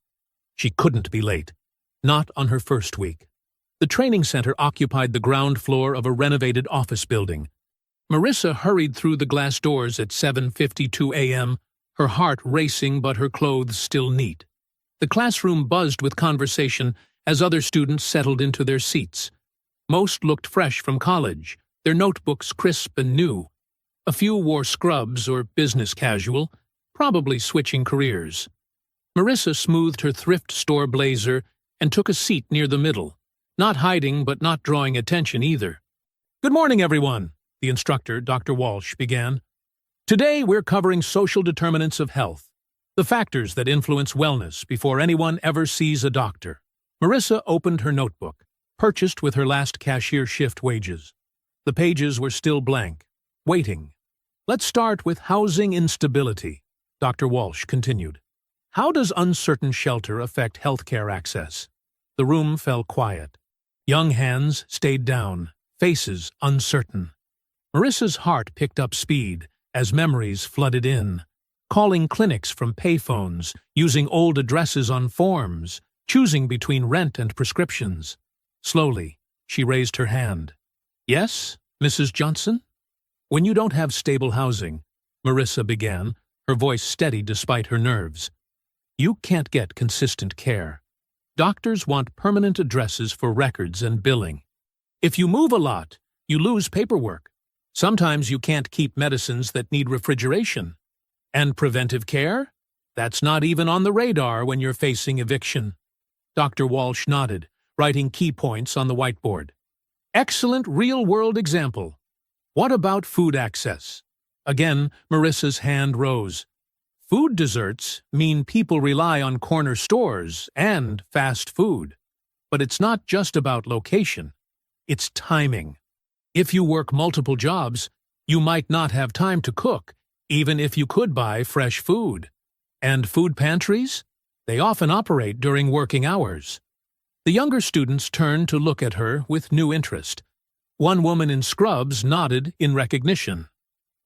She couldn't be late. Not on her first week. The training center occupied the ground floor of a renovated office building. Marissa hurried through the glass doors at 7:52 a.m., her heart racing but her clothes still neat. The classroom buzzed with conversation as other students settled into their seats. Most looked fresh from college, their notebooks crisp and new. A few wore scrubs or business casual, probably switching careers. Marissa smoothed her thrift store blazer and took a seat near the middle, not hiding but not drawing attention either. "Good morning, everyone," the instructor, Dr. Walsh, began. "Today we're covering social determinants of health, the factors that influence wellness before anyone ever sees a doctor." Marissa opened her notebook, purchased with her last cashier shift wages. The pages were still blank, waiting. "Let's start with housing instability," Dr. Walsh continued. "How does uncertain shelter affect healthcare access?" The room fell quiet. Young hands stayed down, faces uncertain. Marissa's heart picked up speed as memories flooded in, calling clinics from payphones, using old addresses on forms, choosing between rent and prescriptions. Slowly, she raised her hand. "Yes, Mrs. Johnson?" "When you don't have stable housing," Marissa began, her voice steady despite her nerves, "you can't get consistent care. Doctors want permanent addresses for records and billing. If you move a lot, you lose paperwork. Sometimes you can't keep medicines that need refrigeration. And preventive care? That's not even on the radar when you're facing eviction." Dr. Walsh nodded, writing key points on the whiteboard. "Excellent real-world example. What about food access?" Again, Marissa's hand rose. "Food deserts mean people rely on corner stores and fast food. But it's not just about location. It's timing. If you work multiple jobs, you might not have time to cook, even if you could buy fresh food. And food pantries? They often operate during working hours." The younger students turned to look at her with new interest. One woman in scrubs nodded in recognition.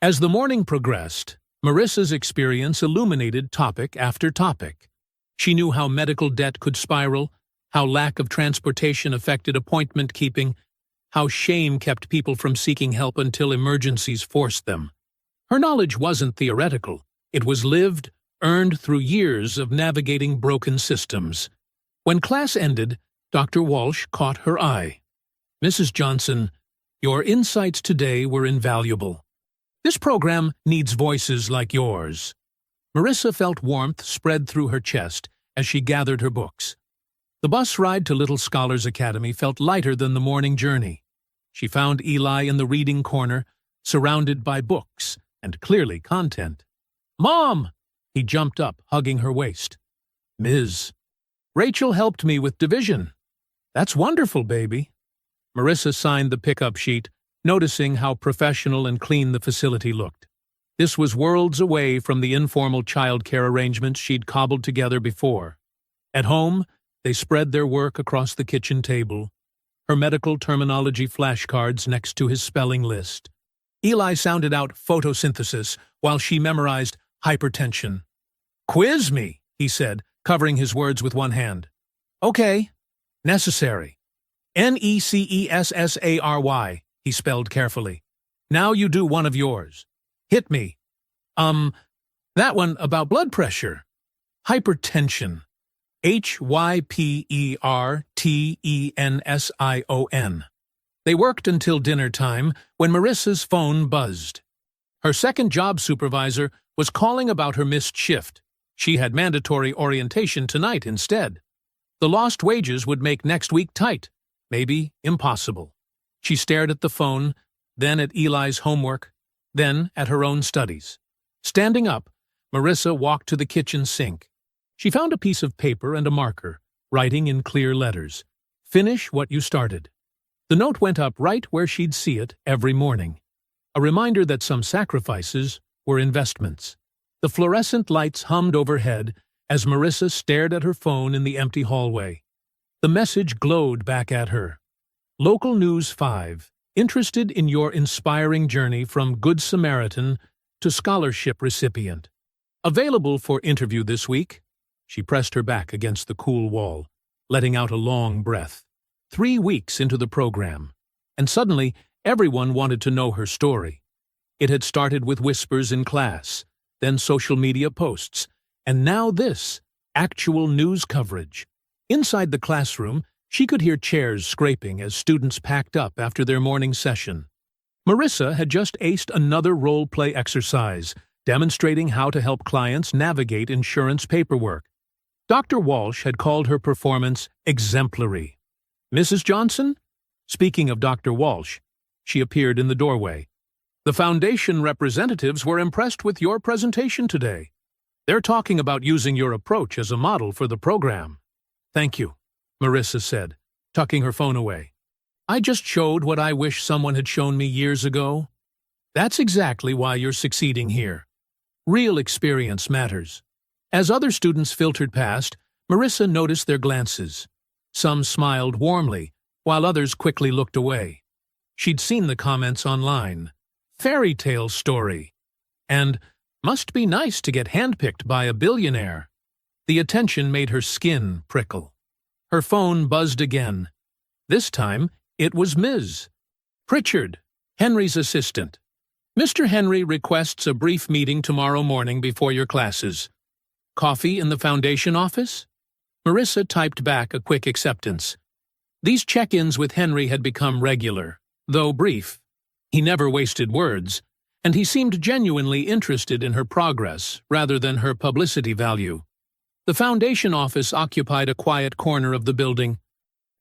As the morning progressed, Marissa's experience illuminated topic after topic. She knew how medical debt could spiral, how lack of transportation affected appointment keeping, how shame kept people from seeking help until emergencies forced them. Her knowledge wasn't theoretical. It was lived, earned through years of navigating broken systems. When class ended, Dr. Walsh caught her eye. "Mrs. Johnson, your insights today were invaluable. This program needs voices like yours." Marissa felt warmth spread through her chest as she gathered her books. The bus ride to Little Scholars Academy felt lighter than the morning journey. She found Eli in the reading corner, surrounded by books and clearly content. "Mom!" He jumped up, hugging her waist. "Ms. Rachel helped me with division." "That's wonderful, baby." Marissa signed the pickup sheet, noticing how professional and clean the facility looked. This was worlds away from the informal childcare arrangements she'd cobbled together before. At home, they spread their work across the kitchen table, her medical terminology flashcards next to his spelling list. Eli sounded out photosynthesis while she memorized hypertension. "Quiz me," he said, covering his words with one hand. "Okay. Necessary. Necessary, he spelled carefully. "Now you do one of yours. Hit me. That one about blood pressure. Hypertension. Hypertension. They worked until dinner time when Marissa's phone buzzed. Her second job supervisor was calling about her missed shift. She had mandatory orientation tonight instead. The lost wages would make next week tight, maybe impossible. She stared at the phone, then at Eli's homework, then at her own studies. Standing up, Marissa walked to the kitchen sink. She found a piece of paper and a marker, writing in clear letters, "Finish what you started." The note went up right where she'd see it every morning, a reminder that some sacrifices were investments. The fluorescent lights hummed overhead as Marissa stared at her phone in the empty hallway. The message glowed back at her. Local News 5, interested in your inspiring journey from Good Samaritan to scholarship recipient. Available for interview this week. She pressed her back against the cool wall, letting out a long breath. 3 weeks into the program, and suddenly everyone wanted to know her story. It had started with whispers in class, then social media posts, and now this, actual news coverage. Inside the classroom, she could hear chairs scraping as students packed up after their morning session. Marissa had just aced another role-play exercise, demonstrating how to help clients navigate insurance paperwork. Dr. Walsh had called her performance exemplary. "Mrs. Johnson?" Speaking of Dr. Walsh, she appeared in the doorway. "The foundation representatives were impressed with your presentation today. They're talking about using your approach as a model for the program." "Thank you," Marissa said, tucking her phone away. "I just showed what I wish someone had shown me years ago. That's exactly why you're succeeding here. Real experience matters." As other students filtered past, Marissa noticed their glances. Some smiled warmly, while others quickly looked away. She'd seen the comments online. "Fairy tale story," and "must be nice to get handpicked by a billionaire." The attention made her skin prickle. Her phone buzzed again. This time, it was Ms. Pritchard, Henry's assistant. "Mr. Henry requests a brief meeting tomorrow morning before your classes. Coffee in the foundation office?" Marissa typed back a quick acceptance. These check-ins with Henry had become regular, though brief. He never wasted words, and he seemed genuinely interested in her progress rather than her publicity value. The foundation office occupied a quiet corner of the building.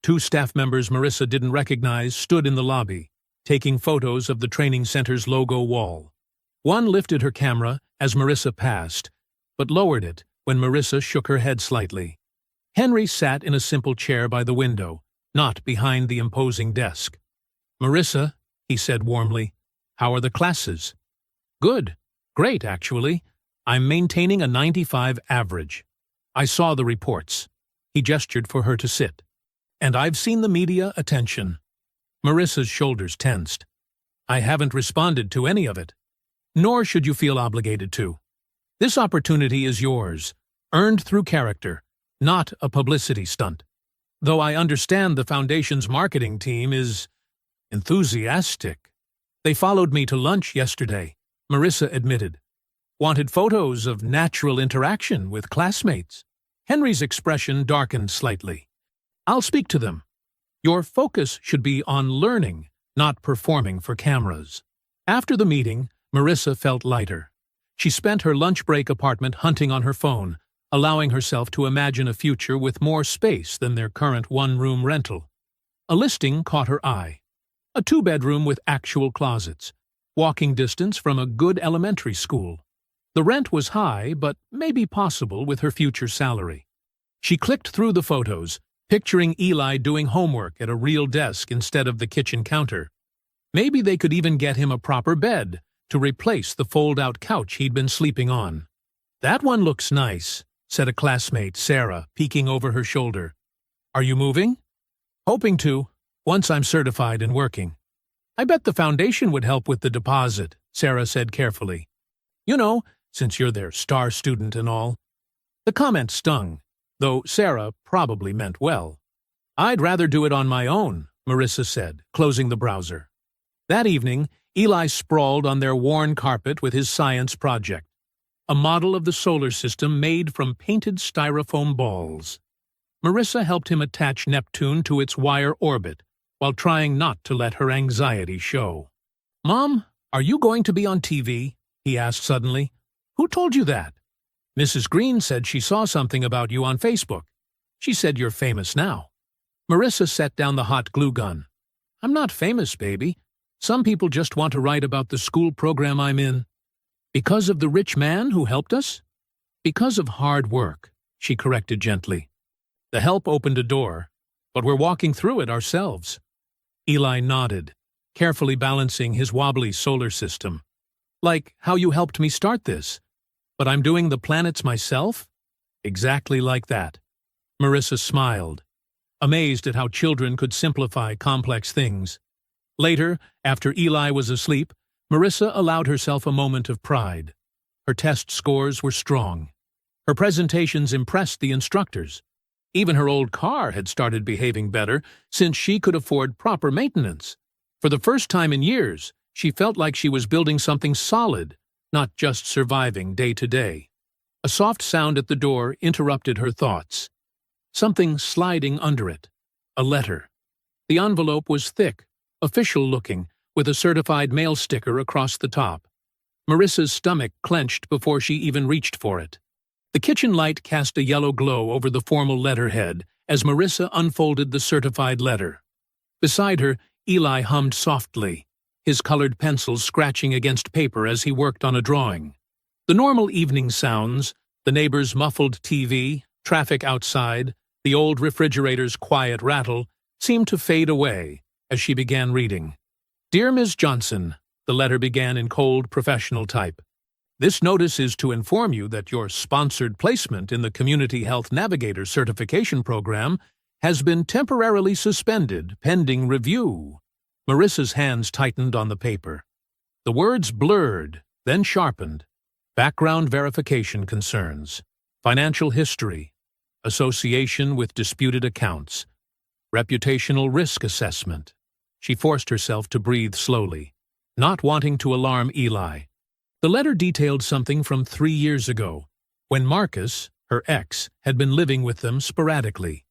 2 staff members Marissa didn't recognize stood in the lobby, taking photos of the training center's logo wall. One lifted her camera as Marissa passed, but lowered it when Marissa shook her head slightly. Henry sat in a simple chair by the window, not behind the imposing desk. "Marissa," he said warmly, "how are the classes?" "Good. Great, actually. I'm maintaining a 95 average. I saw the reports." He gestured for her to sit. "And I've seen the media attention." Marissa's shoulders tensed. "I haven't responded to any of it. Nor should you feel obligated to. This opportunity is yours, earned through character, not a publicity stunt. Though I understand the foundation's marketing team is enthusiastic. They followed me to lunch yesterday," Marissa admitted. "Wanted photos of natural interaction with classmates." Henry's expression darkened slightly. "I'll speak to them. Your focus should be on learning, not performing for cameras." After the meeting, Marissa felt lighter. She spent her lunch break apartment hunting on her phone, allowing herself to imagine a future with more space than their current one-room rental. A listing caught her eye. A two-bedroom with actual closets, walking distance from a good elementary school. The rent was high, but maybe possible with her future salary. She clicked through the photos, picturing Eli doing homework at a real desk instead of the kitchen counter. Maybe they could even get him a proper bed to replace the fold-out couch he'd been sleeping on. "That one looks nice," said a classmate, Sarah, peeking over her shoulder. "Are you moving?" "Hoping to, once I'm certified and working." "I bet the foundation would help with the deposit," Sarah said carefully. "You know, since you're their star student and all." The comment stung, though Sarah probably meant well. "I'd rather do it on my own," Marissa said, closing the browser. That evening, Eli sprawled on their worn carpet with his science project, a model of the solar system made from painted styrofoam balls. Marissa helped him attach Neptune to its wire orbit, while trying not to let her anxiety show. "Mom, are you going to be on TV?" he asked suddenly. "Who told you that?" "Mrs. Green said she saw something about you on Facebook. She said you're famous now." Marissa set down the hot glue gun. "I'm not famous, baby. Some people just want to write about the school program I'm in." "Because of the rich man who helped us?" "Because of hard work," she corrected gently. "The help opened a door, but we're walking through it ourselves." Eli nodded, carefully balancing his wobbly solar system. "Like how you helped me start this. But I'm doing the planets myself?" "Exactly like that." Marissa smiled, amazed at how children could simplify complex things. Later, after Eli was asleep, Marissa allowed herself a moment of pride. Her test scores were strong. Her presentations impressed the instructors. Even her old car had started behaving better since she could afford proper maintenance. For the first time in years, she felt like she was building something solid, not just surviving day to day. A soft sound at the door interrupted her thoughts. Something sliding under it. A letter. The envelope was thick, official-looking, with a certified mail sticker across the top. Marissa's stomach clenched before she even reached for it. The kitchen light cast a yellow glow over the formal letterhead as Marissa unfolded the certified letter. Beside her, Eli hummed softly, his colored pencils scratching against paper as he worked on a drawing. The normal evening sounds, the neighbor's muffled TV, traffic outside, the old refrigerator's quiet rattle, seemed to fade away as she began reading. "Dear Ms. Johnson," the letter began in cold, professional type. "This notice is to inform you that your sponsored placement in the Community Health Navigator Certification Program has been temporarily suspended pending review." Marissa's hands tightened on the paper. The words blurred, then sharpened. Background verification concerns. Financial history. Association with disputed accounts. Reputational risk assessment. She forced herself to breathe slowly, not wanting to alarm Eli. The letter detailed something from 3 years ago, when Marcus, her ex, had been living with them sporadically.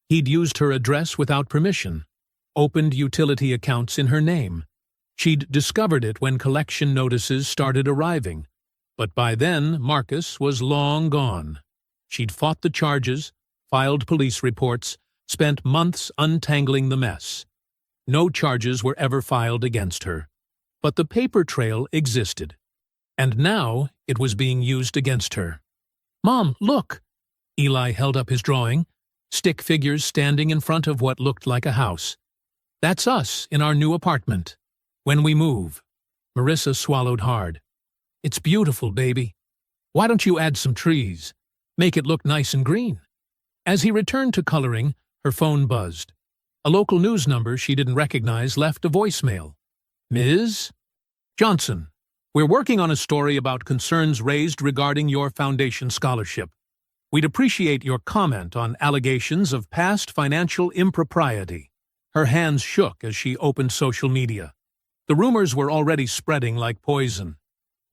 He'd used her address without permission, opened utility accounts in her name. She'd discovered it when collection notices started arriving, but by then Marcus was long gone. She'd fought the charges, filed police reports, spent months untangling the mess. No charges were ever filed against her, but the paper trail existed, and now it was being used against her. "Mom, look!" Eli held up his drawing, stick figures standing in front of what looked like a house. "That's us in our new apartment. When we move." Marissa swallowed hard. "It's beautiful, baby. Why don't you add some trees? Make it look nice and green." As he returned to coloring, her phone buzzed. A local news number she didn't recognize left a voicemail. "Ms. Johnson, we're working on a story about concerns raised regarding your foundation scholarship. We'd appreciate your comment on allegations of past financial impropriety." Her hands shook as she opened social media. The rumors were already spreading like poison.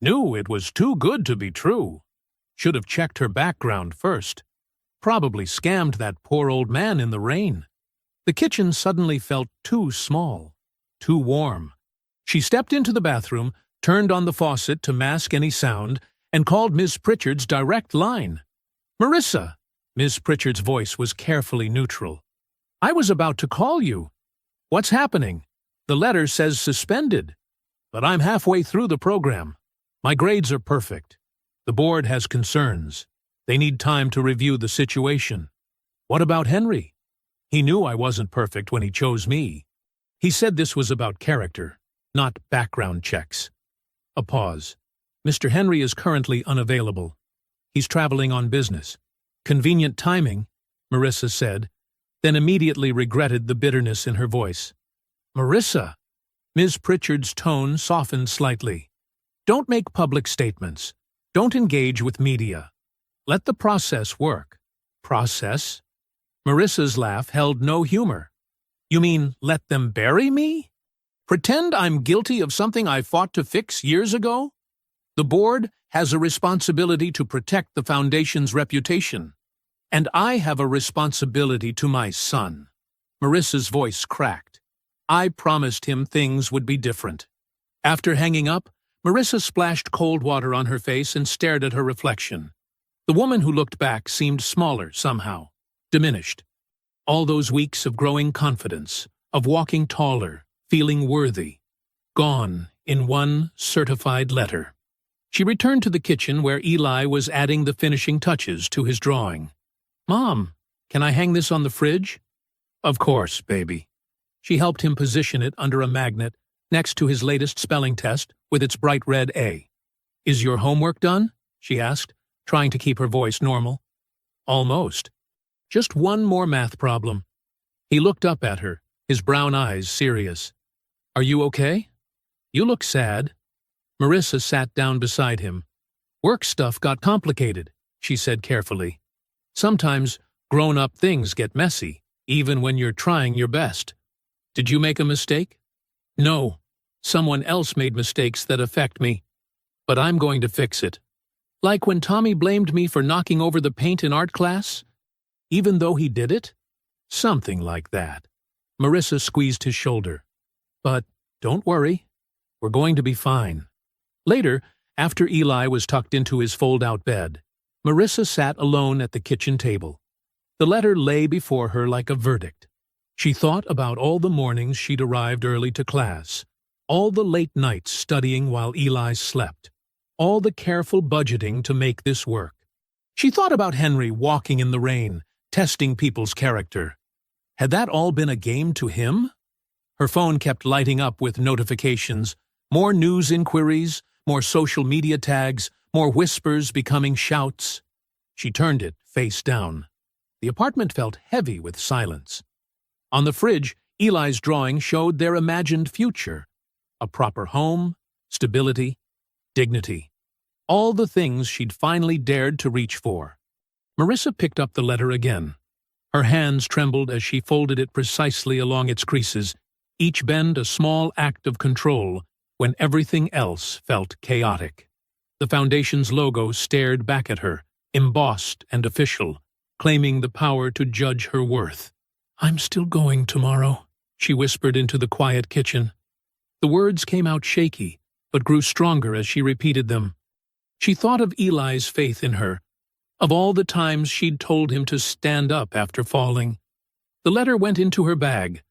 Knew it was too good to be true. Should have checked her background first. Probably scammed that poor old man in the rain. The kitchen suddenly felt too small, too warm. She stepped into the bathroom, turned on the faucet to mask any sound, and called Miss Pritchard's direct line. "Marissa!" Miss Pritchard's voice was carefully neutral. "I was about to call you. What's happening? The letter says suspended. But I'm halfway through the program. My grades are perfect. The board has concerns. They need time to review the situation. What about Henry? He knew I wasn't perfect when he chose me. He said this was about character, not background checks." A pause. "Mr. Henry is currently unavailable. He's traveling on business." "Convenient timing," Marissa said, then immediately regretted the bitterness in her voice. "Marissa!" Ms. Pritchard's tone softened slightly. "Don't make public statements. Don't engage with media. Let the process work." "Process?" Marissa's laugh held no humor. "You mean let them bury me? Pretend I'm guilty of something I fought to fix years ago? The board has a responsibility to protect the foundation's reputation. And I have a responsibility to my son." Marissa's voice cracked. "I promised him things would be different." After hanging up, Marissa splashed cold water on her face and stared at her reflection. The woman who looked back seemed smaller somehow, diminished. All those weeks of growing confidence, of walking taller, feeling worthy, gone in one certified letter. She returned to the kitchen where Eli was adding the finishing touches to his drawing. "Mom, can I hang this on the fridge?" "Of course, baby." She helped him position it under a magnet next to his latest spelling test with its bright red A. "Is your homework done?" she asked, trying to keep her voice normal. "Almost. Just one more math problem." He looked up at her, his brown eyes serious. "Are you okay? You look sad." Marissa sat down beside him. "Work stuff got complicated," she said carefully. "Sometimes grown-up things get messy, even when you're trying your best. Did you make a mistake?" "No. Someone else made mistakes that affect me. But I'm going to fix it. Like when Tommy blamed me for knocking over the paint in art class? Even though he did it? Something like that." Marissa squeezed his shoulder. "But don't worry. We're going to be fine." Later, after Eli was tucked into his fold-out bed, Marissa sat alone at the kitchen table. The letter lay before her like a verdict. She thought about all the mornings she'd arrived early to class, all the late nights studying while Eli slept, all the careful budgeting to make this work. She thought about Henry walking in the rain, testing people's character. Had that all been a game to him? Her phone kept lighting up with notifications, more news inquiries, more social media tags, more whispers becoming shouts. She turned it face down. The apartment felt heavy with silence. On the fridge, Eli's drawing showed their imagined future. A proper home, stability, dignity. All the things she'd finally dared to reach for. Marissa picked up the letter again. Her hands trembled as she folded it precisely along its creases, each bend a small act of control when everything else felt chaotic. The foundation's logo stared back at her, embossed and official, claiming the power to judge her worth. "I'm still going tomorrow," she whispered into the quiet kitchen. The words came out shaky, but grew stronger as she repeated them. She thought of Eli's faith in her, of all the times she'd told him to stand up after falling. The letter went into her bag,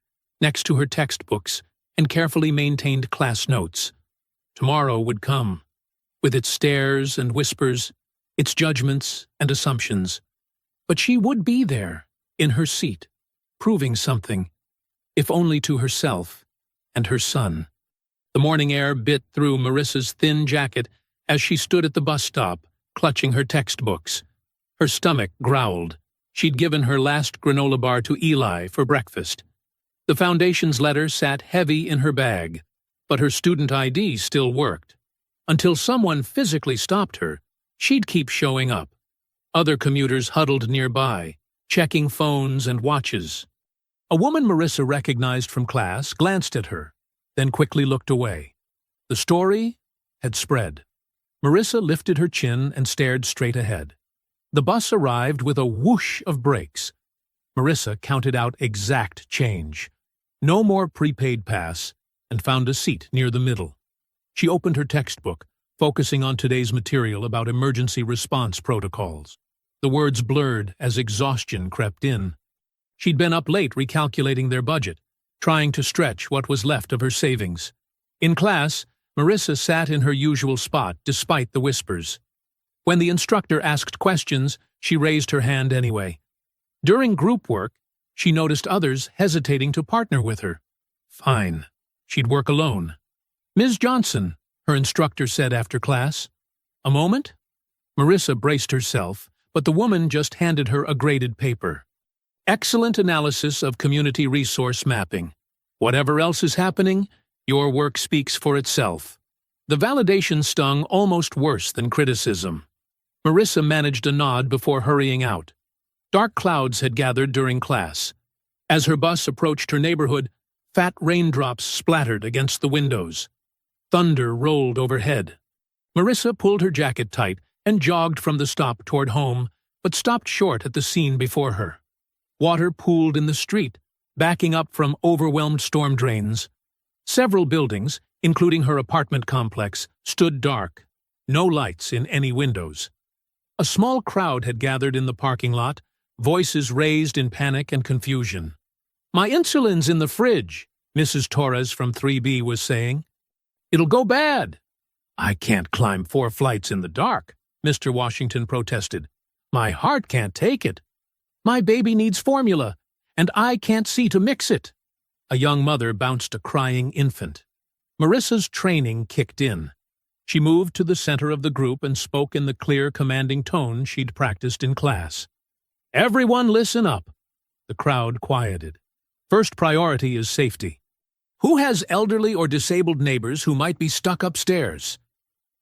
next to her textbooks and carefully maintained class notes. Tomorrow would come, with its stares and whispers, its judgments and assumptions. But she would be there, in her seat, proving something, if only to herself and her son. The morning air bit through Marissa's thin jacket as she stood at the bus stop, clutching her textbooks. Her stomach growled. She'd given her last granola bar to Eli for breakfast. The foundation's letter sat heavy in her bag, but her student ID still worked. Until someone physically stopped her, she'd keep showing up. Other commuters huddled nearby, checking phones and watches. A woman Marissa recognized from class glanced at her, then quickly looked away. The story had spread. Marissa lifted her chin and stared straight ahead. The bus arrived with a whoosh of brakes. Marissa counted out exact change. No more prepaid pass, and found a seat near the middle. She opened her textbook, focusing on today's material about emergency response protocols. The words blurred as exhaustion crept in. She'd been up late recalculating their budget, trying to stretch what was left of her savings. In class, Marissa sat in her usual spot despite the whispers. When the instructor asked questions, she raised her hand anyway. During group work, she noticed others hesitating to partner with her. Fine. She'd work alone. Ms. Johnson, her instructor said after class. A moment? Marissa braced herself, but the woman just handed her a graded paper. Excellent analysis of community resource mapping. Whatever else is happening, your work speaks for itself. The validation stung almost worse than criticism. Marissa managed a nod before hurrying out. Dark clouds had gathered during class. As her bus approached her neighborhood, fat raindrops splattered against the windows. Thunder rolled overhead. Marissa pulled her jacket tight and jogged from the stop toward home, but stopped short at the scene before her. Water pooled in the street, backing up from overwhelmed storm drains. Several buildings, including her apartment complex, stood dark. No lights in any windows. A small crowd had gathered in the parking lot, voices raised in panic and confusion. "My insulin's in the fridge," Mrs. Torres from 3B was saying. "It'll go bad." "I can't climb 4 flights in the dark," Mr. Washington protested. "My heart can't take it." "My baby needs formula, and I can't see to mix it." A young mother bounced a crying infant. Marissa's training kicked in. She moved to the center of the group and spoke in the clear, commanding tone she'd practiced in class. "Everyone listen up." The crowd quieted. First priority is safety. Who has elderly or disabled neighbors who might be stuck upstairs?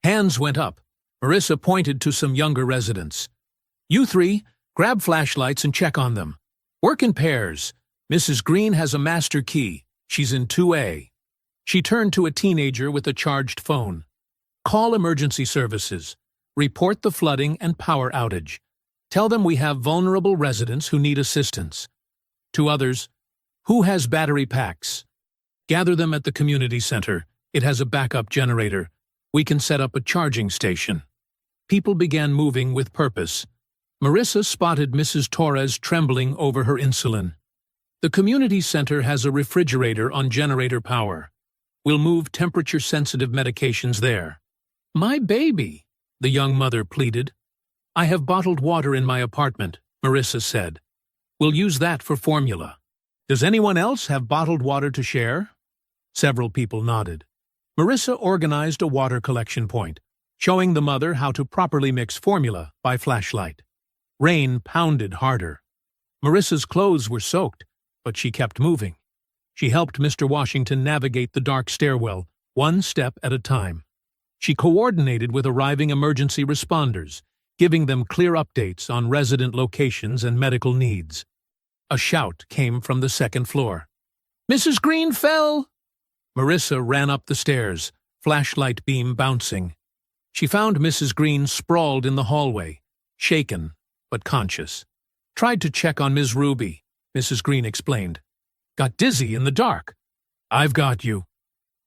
Hands went up. Marissa pointed to some younger residents. "You 3, grab flashlights and check on them. Work in pairs. Mrs. Green has a master key. She's in 2A. She turned to a teenager with a charged phone. "Call emergency services. Report the flooding and power outage. Tell them we have vulnerable residents who need assistance." To others, "Who has battery packs? Gather them at the community center. It has a backup generator. We can set up a charging station." People began moving with purpose. Marissa spotted Mrs. Torres trembling over her insulin. "The community center has a refrigerator on generator power. We'll move temperature-sensitive medications there." "My baby," the young mother pleaded. "I have bottled water in my apartment," Marissa said. "We'll use that for formula. Does anyone else have bottled water to share?" Several people nodded. Marissa organized a water collection point, showing the mother how to properly mix formula by flashlight. Rain pounded harder. Marissa's clothes were soaked, but she kept moving. She helped Mr. Washington navigate the dark stairwell, one step at a time. She coordinated with arriving emergency responders, giving them clear updates on resident locations and medical needs. A shout came from the second floor. "Mrs. Green fell!" Marissa ran up the stairs, flashlight beam bouncing. She found Mrs. Green sprawled in the hallway, shaken but conscious. "Tried to check on Ms. Ruby," Mrs. Green explained. "Got dizzy in the dark." "I've got you."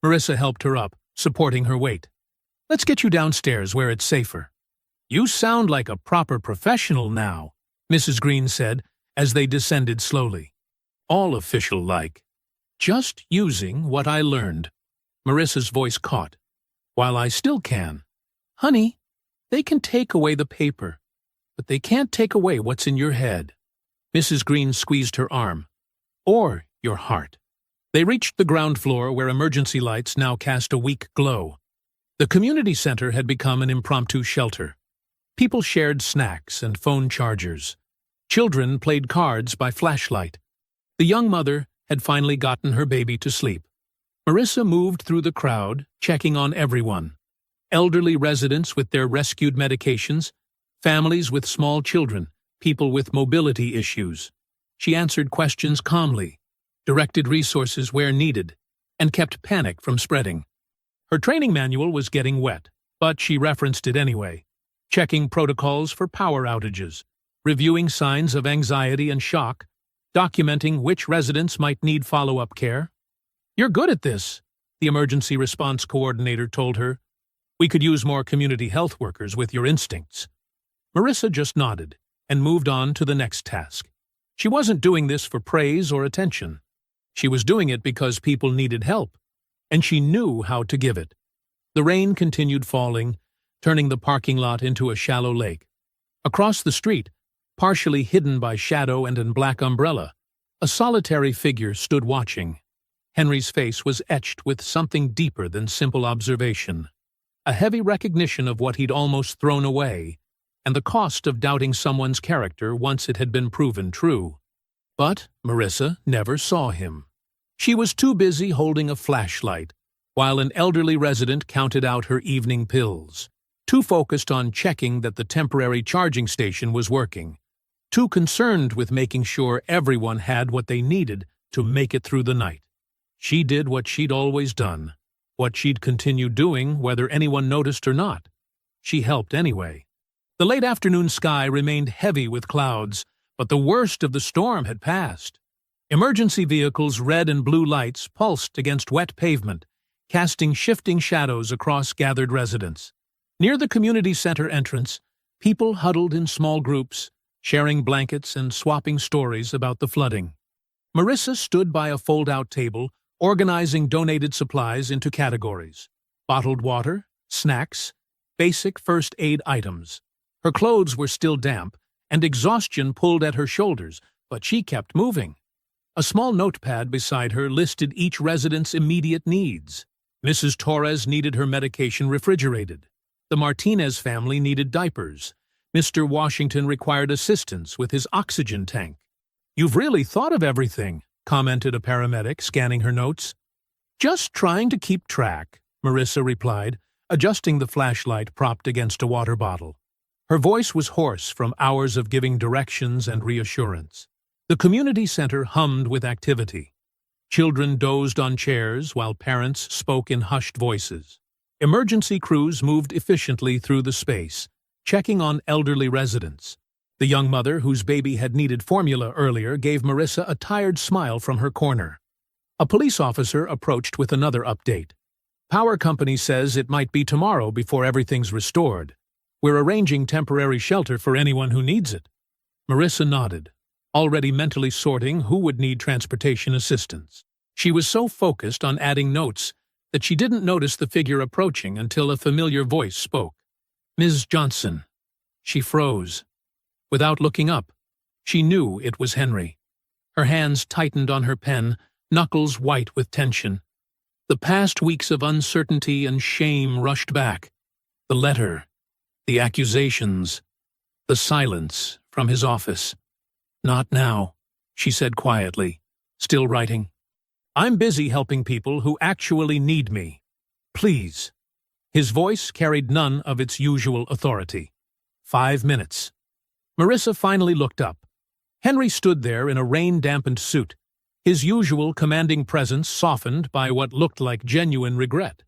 Marissa helped her up, supporting her weight. "Let's get you downstairs where it's safer." "You sound like a proper professional now," Mrs. Green said as they descended slowly. "All official-like." "Just using what I learned." Marissa's voice caught. "While I still can." "Honey, they can take away the paper, but they can't take away what's in your head." Mrs. Green squeezed her arm. "Or your heart." They reached the ground floor where emergency lights now cast a weak glow. The community center had become an impromptu shelter. People shared snacks and phone chargers. Children played cards by flashlight. The young mother had finally gotten her baby to sleep. Marissa moved through the crowd, checking on everyone. Elderly residents with their rescued medications, families with small children, people with mobility issues. She answered questions calmly, directed resources where needed, and kept panic from spreading. Her training manual was getting wet, but she referenced it anyway, checking protocols for power outages, reviewing signs of anxiety and shock, documenting which residents might need follow-up care. "You're good at this," the emergency response coordinator told her. "We could use more community health workers with your instincts." Marissa just nodded and moved on to the next task. She wasn't doing this for praise or attention. She was doing it because people needed help, and she knew how to give it. The rain continued falling, turning the parking lot into a shallow lake. Across the street, partially hidden by shadow and a black umbrella, a solitary figure stood watching. Henry's face was etched with something deeper than simple observation, a heavy recognition of what he'd almost thrown away, and the cost of doubting someone's character once it had been proven true. But Marissa never saw him. She was too busy holding a flashlight, while an elderly resident counted out her evening pills, too focused on checking that the temporary charging station was working, too concerned with making sure everyone had what they needed to make it through the night. She did what she'd always done, what she'd continue doing whether anyone noticed or not. She helped anyway. The late afternoon sky remained heavy with clouds, but the worst of the storm had passed. Emergency vehicles' red and blue lights pulsed against wet pavement, casting shifting shadows across gathered residents. Near the community center entrance, people huddled in small groups, sharing blankets and swapping stories about the flooding. Marissa stood by a fold-out table, organizing donated supplies into categories: bottled water, snacks, basic first aid items. Her clothes were still damp, and exhaustion pulled at her shoulders, but she kept moving. A small notepad beside her listed each resident's immediate needs. Mrs. Torres needed her medication refrigerated. The Martinez family needed diapers. Mr. Washington required assistance with his oxygen tank. "You've really thought of everything," commented a paramedic, scanning her notes. "Just trying to keep track," Marissa replied, adjusting the flashlight propped against a water bottle. Her voice was hoarse from hours of giving directions and reassurance. The community center hummed with activity. Children dozed on chairs while parents spoke in hushed voices. Emergency crews moved efficiently through the space, checking on elderly residents. The young mother, whose baby had needed formula earlier, gave Marissa a tired smile from her corner. A police officer approached with another update. "Power company says it might be tomorrow before everything's restored. We're arranging temporary shelter for anyone who needs it." Marissa nodded, already mentally sorting who would need transportation assistance. She was so focused on adding notes that she didn't notice the figure approaching until a familiar voice spoke. "Ms. Johnson." She froze. Without looking up, she knew it was Henry. Her hands tightened on her pen, knuckles white with tension. The past weeks of uncertainty and shame rushed back. The letter, the accusations, the silence from his office. "Not now," she said quietly, still writing. "I'm busy helping people who actually need me. Please." His voice carried none of its usual authority. 5 minutes. Marissa finally looked up. Henry stood there in a rain-dampened suit, his usual commanding presence softened by what looked like genuine regret.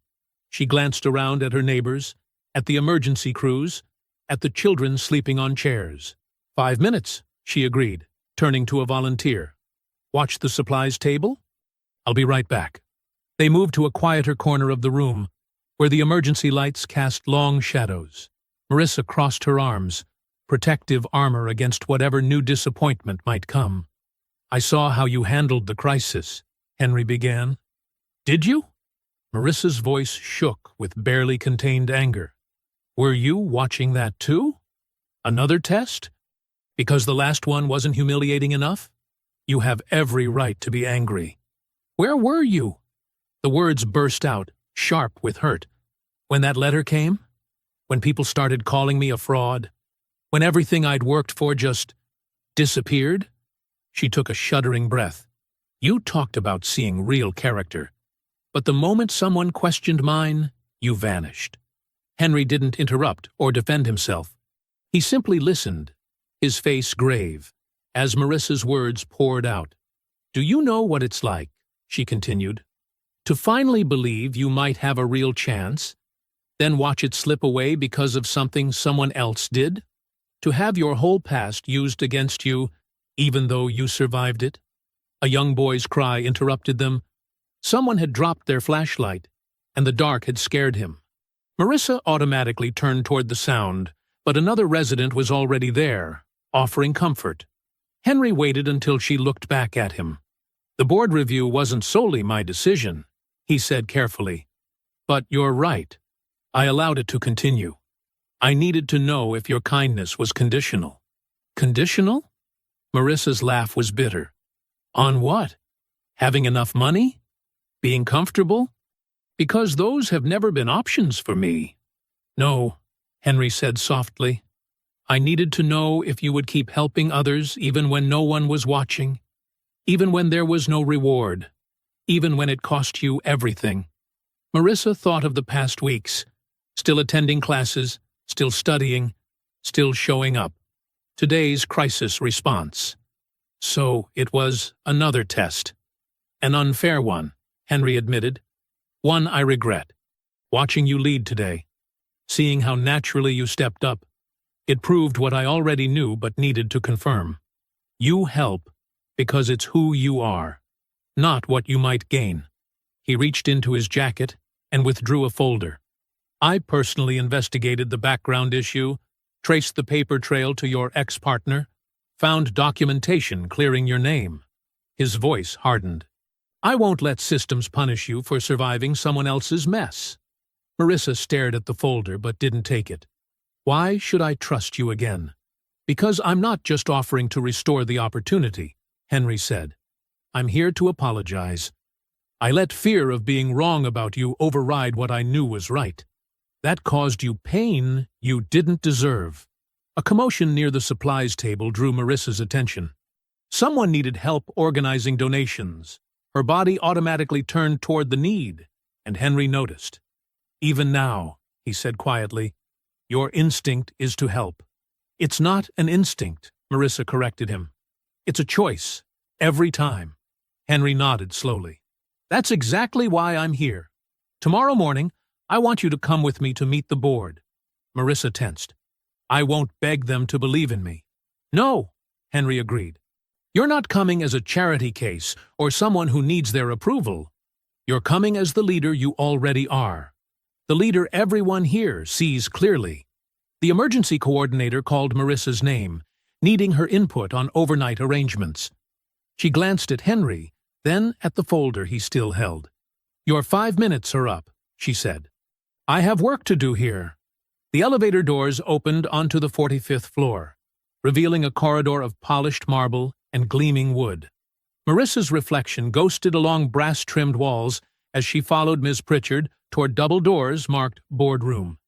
She glanced around at her neighbors, at the emergency crews, at the children sleeping on chairs. 5 minutes, she agreed, turning to a volunteer. "Watch the supplies table? I'll be right back." They moved to a quieter corner of the room, where the emergency lights cast long shadows. Marissa crossed her arms, protective armor against whatever new disappointment might come. "I saw how you handled the crisis," Henry began. "Did you?" Marissa's voice shook with barely contained anger. "Were you watching that too? Another test? Because the last one wasn't humiliating enough? You have every right to be angry. Where were you?" The words burst out, sharp with hurt. "When that letter came? When people started calling me a fraud? When everything I'd worked for just disappeared?" She took a shuddering breath. "You talked about seeing real character. But the moment someone questioned mine, you vanished." Henry didn't interrupt or defend himself. He simply listened, his face grave, as Marissa's words poured out. "Do you know what it's like," she continued, "to finally believe you might have a real chance, then watch it slip away because of something someone else did? To have your whole past used against you, even though you survived it?" A young boy's cry interrupted them. Someone had dropped their flashlight, and the dark had scared him. Marissa automatically turned toward the sound, but another resident was already there, offering comfort. Henry waited until she looked back at him. "The board review wasn't solely my decision," he said carefully. "But you're right. I allowed it to continue. I needed to know if your kindness was conditional." "Conditional?" Marissa's laugh was bitter. "On what? Having enough money? Being comfortable? Because those have never been options for me." "No," Henry said softly. "I needed to know if you would keep helping others even when no one was watching, even when there was no reward, even when it cost you everything." Marissa thought of the past weeks, still attending classes, still studying, still showing up. Today's crisis response. So it was another test. An unfair one, Henry admitted. One I regret. Watching you lead today, seeing how naturally you stepped up, it proved what I already knew but needed to confirm. You help because it's who you are, not what you might gain. He reached into his jacket and withdrew a folder. "I personally investigated the background issue, traced the paper trail to your ex-partner, found documentation clearing your name." His voice hardened. "I won't let systems punish you for surviving someone else's mess." Marissa stared at the folder but didn't take it. "Why should I trust you again?" "Because I'm not just offering to restore the opportunity," Henry said. "I'm here to apologize. I let fear of being wrong about you override what I knew was right. That caused you pain you didn't deserve." A commotion near the supplies table drew Marissa's attention. Someone needed help organizing donations. Her body automatically turned toward the need, and Henry noticed. "Even now," he said quietly, "your instinct is to help." "It's not an instinct," Marissa corrected him. "It's a choice, every time." Henry nodded slowly. "That's exactly why I'm here. Tomorrow morning, I want you to come with me to meet the board." Marissa tensed. "I won't beg them to believe in me." "No," Henry agreed. "You're not coming as a charity case or someone who needs their approval. You're coming as the leader you already are. The leader everyone here sees clearly." The emergency coordinator called Marissa's name, needing her input on overnight arrangements. She glanced at Henry, then at the folder he still held. "Your 5 minutes are up," she said. "I have work to do here." The elevator doors opened onto the 45th floor, revealing a corridor of polished marble and gleaming wood. Marissa's reflection ghosted along brass-trimmed walls as she followed Ms. Pritchard toward double doors marked boardroom.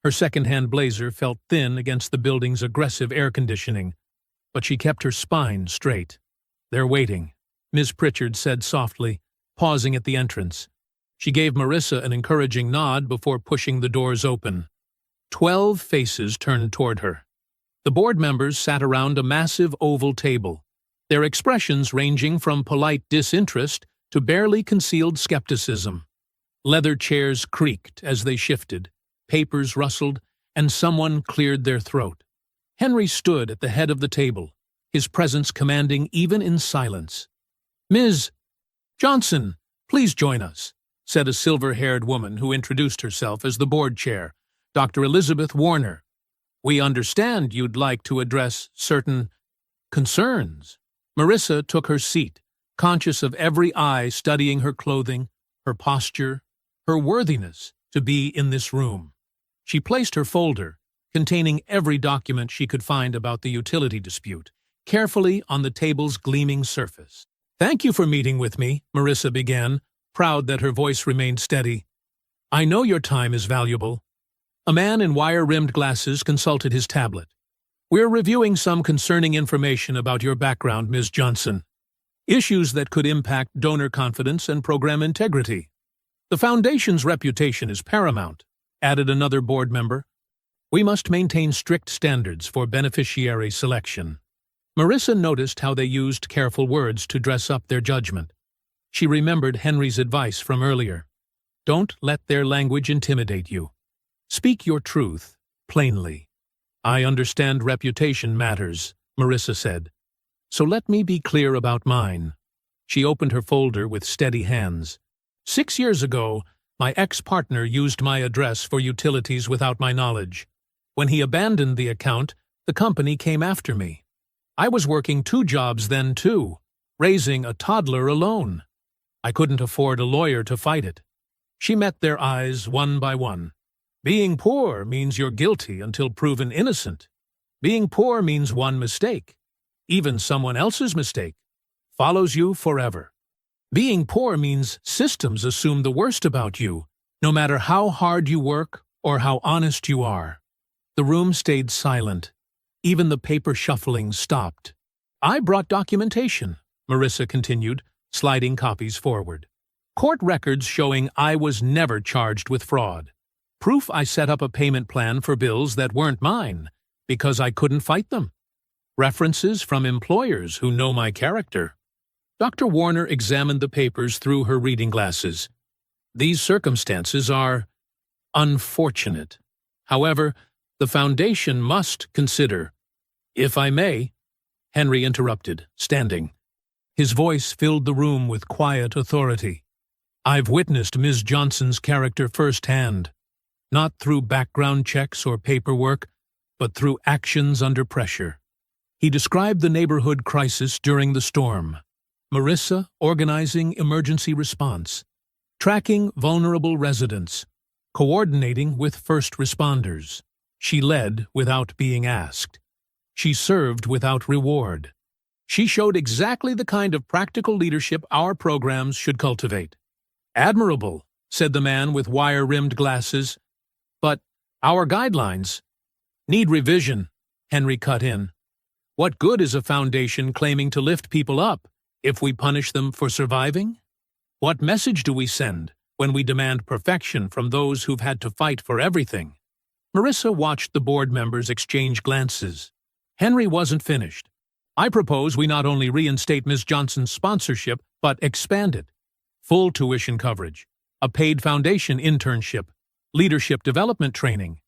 Her second-hand blazer felt thin against the building's aggressive air conditioning, but she kept her spine straight. "They're waiting," Ms. Pritchard said softly, pausing at the entrance. She gave Marissa an encouraging nod before pushing the doors open. 12 faces turned toward her. The board members sat around a massive oval table, their expressions ranging from polite disinterest to barely concealed skepticism. Leather chairs creaked as they shifted, papers rustled, and someone cleared their throat. Henry stood at the head of the table, his presence commanding even in silence. "Ms. Johnson, please join us," said a silver-haired woman who introduced herself as the board chair, Dr. Elizabeth Warner. "We understand you'd like to address certain concerns." Marissa took her seat, conscious of every eye studying her clothing, her posture, her worthiness to be in this room. She placed her folder, containing every document she could find about the utility dispute, carefully on the table's gleaming surface. "Thank you for meeting with me," Marissa began, proud that her voice remained steady. "I know your time is valuable." A man in wire-rimmed glasses consulted his tablet. "We're reviewing some concerning information about your background, Ms. Johnson. Issues that could impact donor confidence and program integrity. The Foundation's reputation is paramount," added another board member. "We must maintain strict standards for beneficiary selection." Marissa noticed how they used careful words to dress up their judgment. She remembered Henry's advice from earlier. Don't let their language intimidate you. Speak your truth, plainly. "I understand reputation matters," Marissa said. "So let me be clear about mine." She opened her folder with steady hands. 6 years ago, my ex-partner used my address for utilities without my knowledge. When he abandoned the account, the company came after me. I was working 2 jobs then too, raising a toddler alone. I couldn't afford a lawyer to fight it. She met their eyes one by one. Being poor means you're guilty until proven innocent. Being poor means one mistake, even someone else's mistake, follows you forever. Being poor means systems assume the worst about you, no matter how hard you work or how honest you are. The room stayed silent. Even the paper shuffling stopped. I brought documentation, Marissa continued, sliding copies forward. Court records showing I was never charged with fraud. Proof I set up a payment plan for bills that weren't mine, because I couldn't fight them. References from employers who know my character. Dr. Warner examined the papers through her reading glasses. These circumstances are unfortunate. However, the Foundation must consider. If I may, Henry interrupted, standing. His voice filled the room with quiet authority. I've witnessed Ms. Johnson's character firsthand, not through background checks or paperwork, but through actions under pressure. He described the neighborhood crisis during the storm. Marissa organizing emergency response, tracking vulnerable residents, coordinating with first responders. She led without being asked. She served without reward. She showed exactly the kind of practical leadership our programs should cultivate. Admirable, said the man with wire-rimmed glasses. But our guidelines need revision, Henry cut in. What good is a foundation claiming to lift people up if we punish them for surviving? What message do we send when we demand perfection from those who've had to fight for everything? Marissa watched the board members exchange glances. Henry wasn't finished. I propose we not only reinstate Ms. Johnson's sponsorship, but expand it. Full tuition coverage, a paid foundation internship, leadership development training.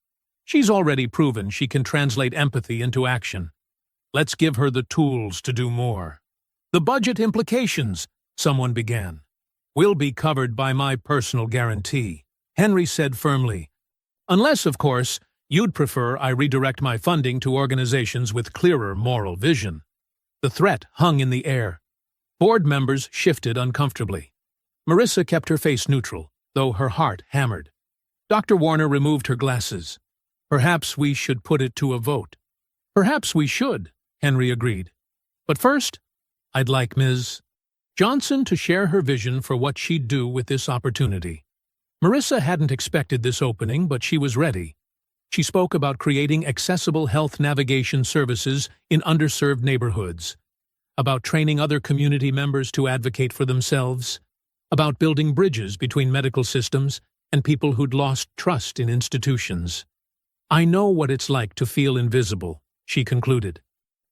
She's already proven she can translate empathy into action. Let's give her the tools to do more. The budget implications, someone began, will be covered by my personal guarantee, Henry said firmly. Unless, of course, you'd prefer I redirect my funding to organizations with clearer moral vision. The threat hung in the air. Board members shifted uncomfortably. Marissa kept her face neutral, though her heart hammered. Dr. Warner removed her glasses. Perhaps we should put it to a vote. Perhaps we should, Henry agreed. But first, I'd like Ms. Johnson to share her vision for what she'd do with this opportunity. Marissa hadn't expected this opening, but she was ready. She spoke about creating accessible health navigation services in underserved neighborhoods, about training other community members to advocate for themselves, about building bridges between medical systems and people who'd lost trust in institutions. I know what it's like to feel invisible, she concluded.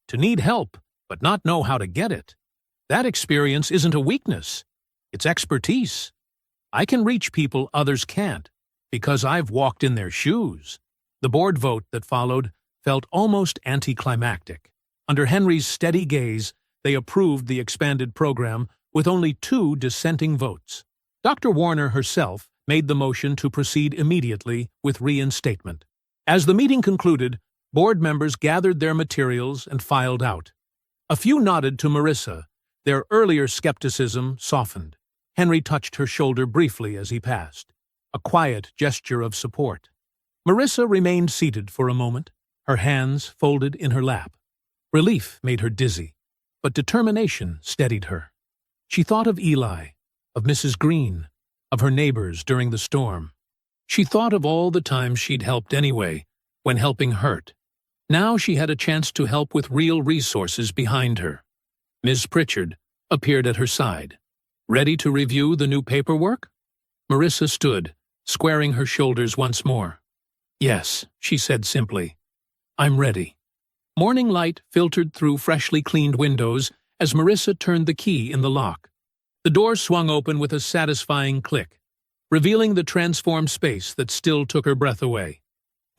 To need help, but not know how to get it. That experience isn't a weakness. It's expertise. I can reach people others can't, because I've walked in their shoes. The board vote that followed felt almost anticlimactic. Under Henry's steady gaze, they approved the expanded program with only 2 dissenting votes. Dr. Warner herself made the motion to proceed immediately with reinstatement. As the meeting concluded, board members gathered their materials and filed out. A few nodded to Marissa. Their earlier skepticism softened. Henry touched her shoulder briefly as he passed, a quiet gesture of support. Marissa remained seated for a moment, her hands folded in her lap. Relief made her dizzy, but determination steadied her. She thought of Eli, of Mrs. Green, of her neighbors during the storm. She thought of all the times she'd helped anyway, when helping hurt. Now she had a chance to help with real resources behind her. Ms. Pritchard appeared at her side. Ready to review the new paperwork? Marissa stood, squaring her shoulders once more. Yes, she said simply. I'm ready. Morning light filtered through freshly cleaned windows as Marissa turned the key in the lock. The door swung open with a satisfying click, revealing the transformed space that still took her breath away.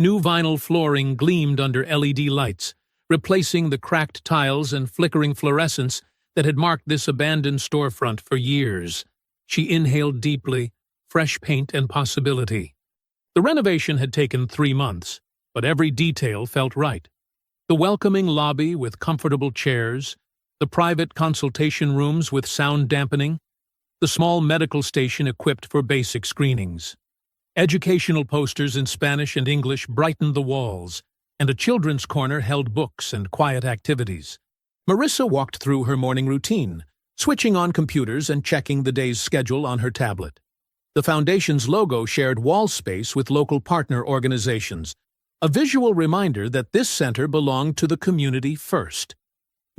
New vinyl flooring gleamed under LED lights, replacing the cracked tiles and flickering fluorescence that had marked this abandoned storefront for years. She inhaled deeply, fresh paint and possibility. The renovation had taken 3 months, but every detail felt right. The welcoming lobby with comfortable chairs, the private consultation rooms with sound dampening, the small medical station equipped for basic screenings. Educational posters in Spanish and English brightened the walls, and a children's corner held books and quiet activities. Marissa walked through her morning routine, switching on computers and checking the day's schedule on her tablet. The Foundation's logo shared wall space with local partner organizations, a visual reminder that this center belonged to the community first.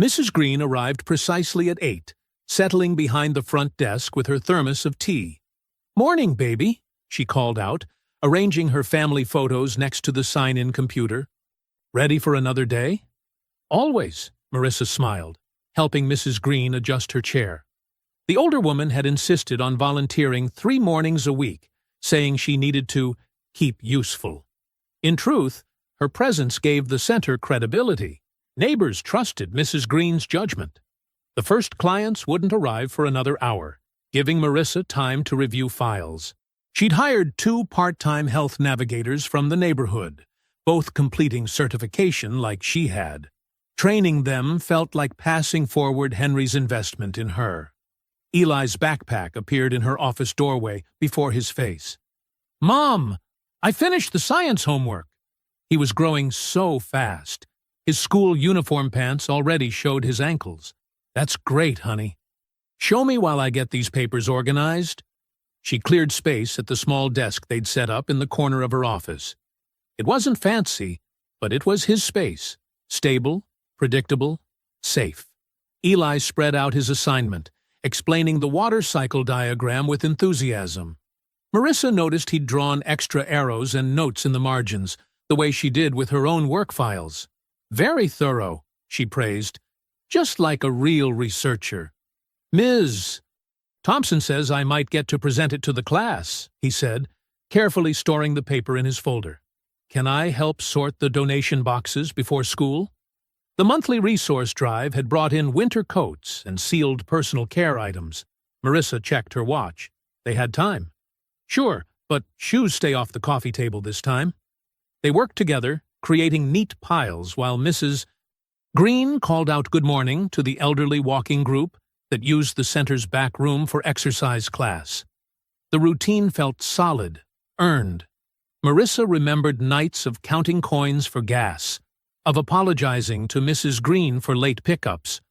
Mrs. Green arrived precisely at 8, settling behind the front desk with her thermos of tea. "Morning, baby," she called out, arranging her family photos next to the sign-in computer. "Ready for another day?" "Always," Marissa smiled, helping Mrs. Green adjust her chair. The older woman had insisted on volunteering 3 mornings a week, saying she needed to keep useful. In truth, her presence gave the center credibility. Neighbors trusted Mrs. Green's judgment. The first clients wouldn't arrive for another hour, giving Marissa time to review files. She'd hired 2 part-time health navigators from the neighborhood, both completing certification like she had. Training them felt like passing forward Henry's investment in her. Eli's backpack appeared in her office doorway before his face. "Mom, I finished the science homework." He was growing so fast. His school uniform pants already showed his ankles. "That's great, honey. Show me while I get these papers organized." She cleared space at the small desk they'd set up in the corner of her office. It wasn't fancy, but it was his space. Stable, predictable, safe. Eli spread out his assignment, explaining the water cycle diagram with enthusiasm. Marissa noticed he'd drawn extra arrows and notes in the margins, the way she did with her own work files. "Very thorough," she praised, "just like a real researcher." "Ms. Thompson says I might get to present it to the class," he said, carefully storing the paper in his folder. "Can I help sort the donation boxes before school?" The monthly resource drive had brought in winter coats and sealed personal care items. Marissa checked her watch. They had time. "Sure, but shoes stay off the coffee table this time." They worked together, creating neat piles while Mrs. Green called out good morning to the elderly walking group that used the center's back room for exercise class. The routine felt solid, earned. Marissa remembered nights of counting coins for gas, of apologizing to Mrs. Green for late pickups,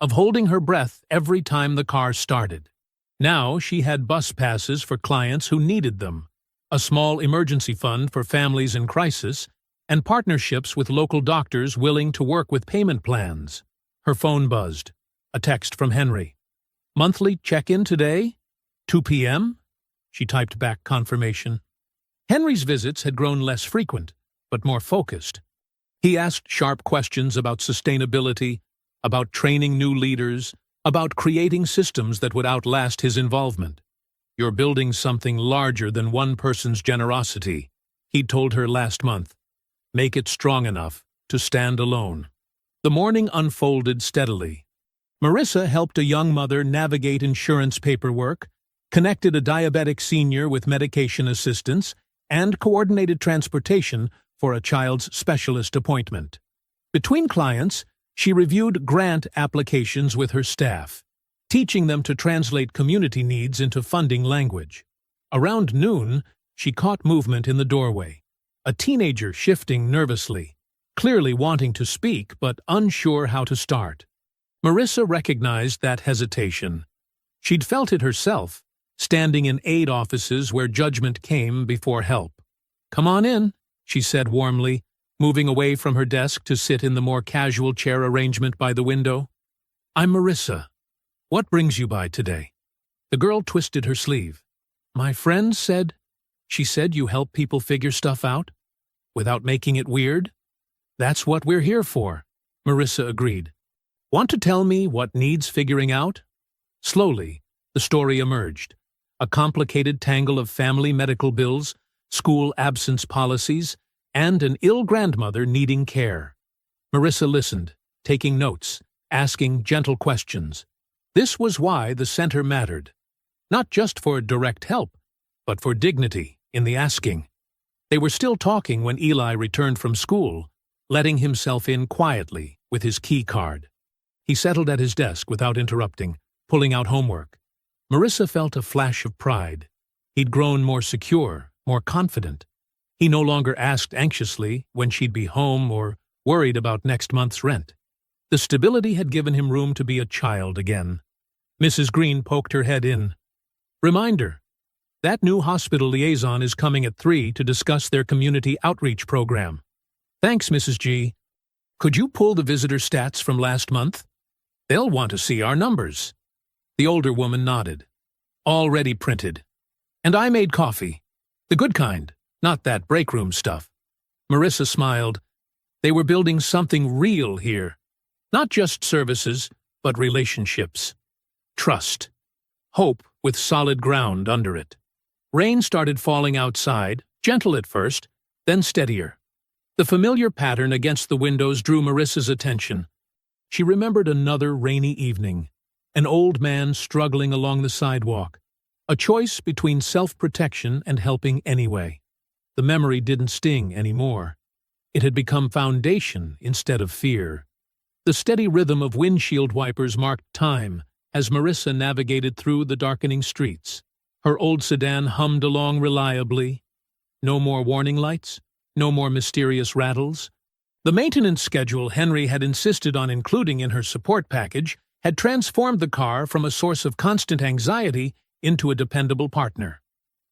of holding her breath every time the car started. Now she had bus passes for clients who needed them, a small emergency fund for families in crisis, and partnerships with local doctors willing to work with payment plans. Her phone buzzed. A text from Henry. "Monthly check-in today? 2 p.m.?" She typed back confirmation. Henry's visits had grown less frequent, but more focused. He asked sharp questions about sustainability, about training new leaders, about creating systems that would outlast his involvement. "You're building something larger than one person's generosity," he'd told her last month. "Make it strong enough to stand alone." The morning unfolded steadily. Marissa helped a young mother navigate insurance paperwork, connected a diabetic senior with medication assistance, and coordinated transportation for a child's specialist appointment. Between clients, she reviewed grant applications with her staff, teaching them to translate community needs into funding language. Around noon, she caught movement in the doorway, a teenager shifting nervously, clearly wanting to speak but unsure how to start. Marissa recognized that hesitation. She'd felt it herself, standing in aid offices where judgment came before help. "Come on in," she said warmly, moving away from her desk to sit in the more casual chair arrangement by the window. "I'm Marissa. What brings you by today?" The girl twisted her sleeve. "My friend said," she said, "you help people figure stuff out? Without making it weird?" "That's what we're here for," Marissa agreed. "Want to tell me what needs figuring out?" Slowly, the story emerged. A complicated tangle of family medical bills, school absence policies, and an ill grandmother needing care. Marissa listened, taking notes, asking gentle questions. This was why the center mattered. not just for direct help, but for dignity in the asking. They were still talking when Eli returned from school, letting himself in quietly with his key card. He settled at his desk without interrupting, pulling out homework. Marissa felt a flash of pride. He'd grown more secure, more confident. He no longer asked anxiously when she'd be home or worried about next month's rent. The stability had given him room to be a child again. Mrs. Green poked her head in. Reminder, that new hospital liaison is coming at 3 to discuss their community outreach program. Thanks, Mrs. G. Could you pull the visitor stats from last month? They'll want to see our numbers. The older woman nodded. Already printed. And I made coffee. The good kind, not that break room stuff. Marissa smiled. They were building something real here. Not just services, but relationships. Trust. Hope with solid ground under it. Rain started falling outside, gentle at first, then steadier. The familiar pattern against the windows drew Marissa's attention. She remembered another rainy evening, an old man struggling along the sidewalk, a choice between self-protection and helping anyway. The memory didn't sting anymore. It had become foundation instead of fear. The steady rhythm of windshield wipers marked time as Marissa navigated through the darkening streets. Her old sedan hummed along reliably. No more warning lights, no more mysterious rattles. The maintenance schedule Henry had insisted on including in her support package had transformed the car from a source of constant anxiety into a dependable partner.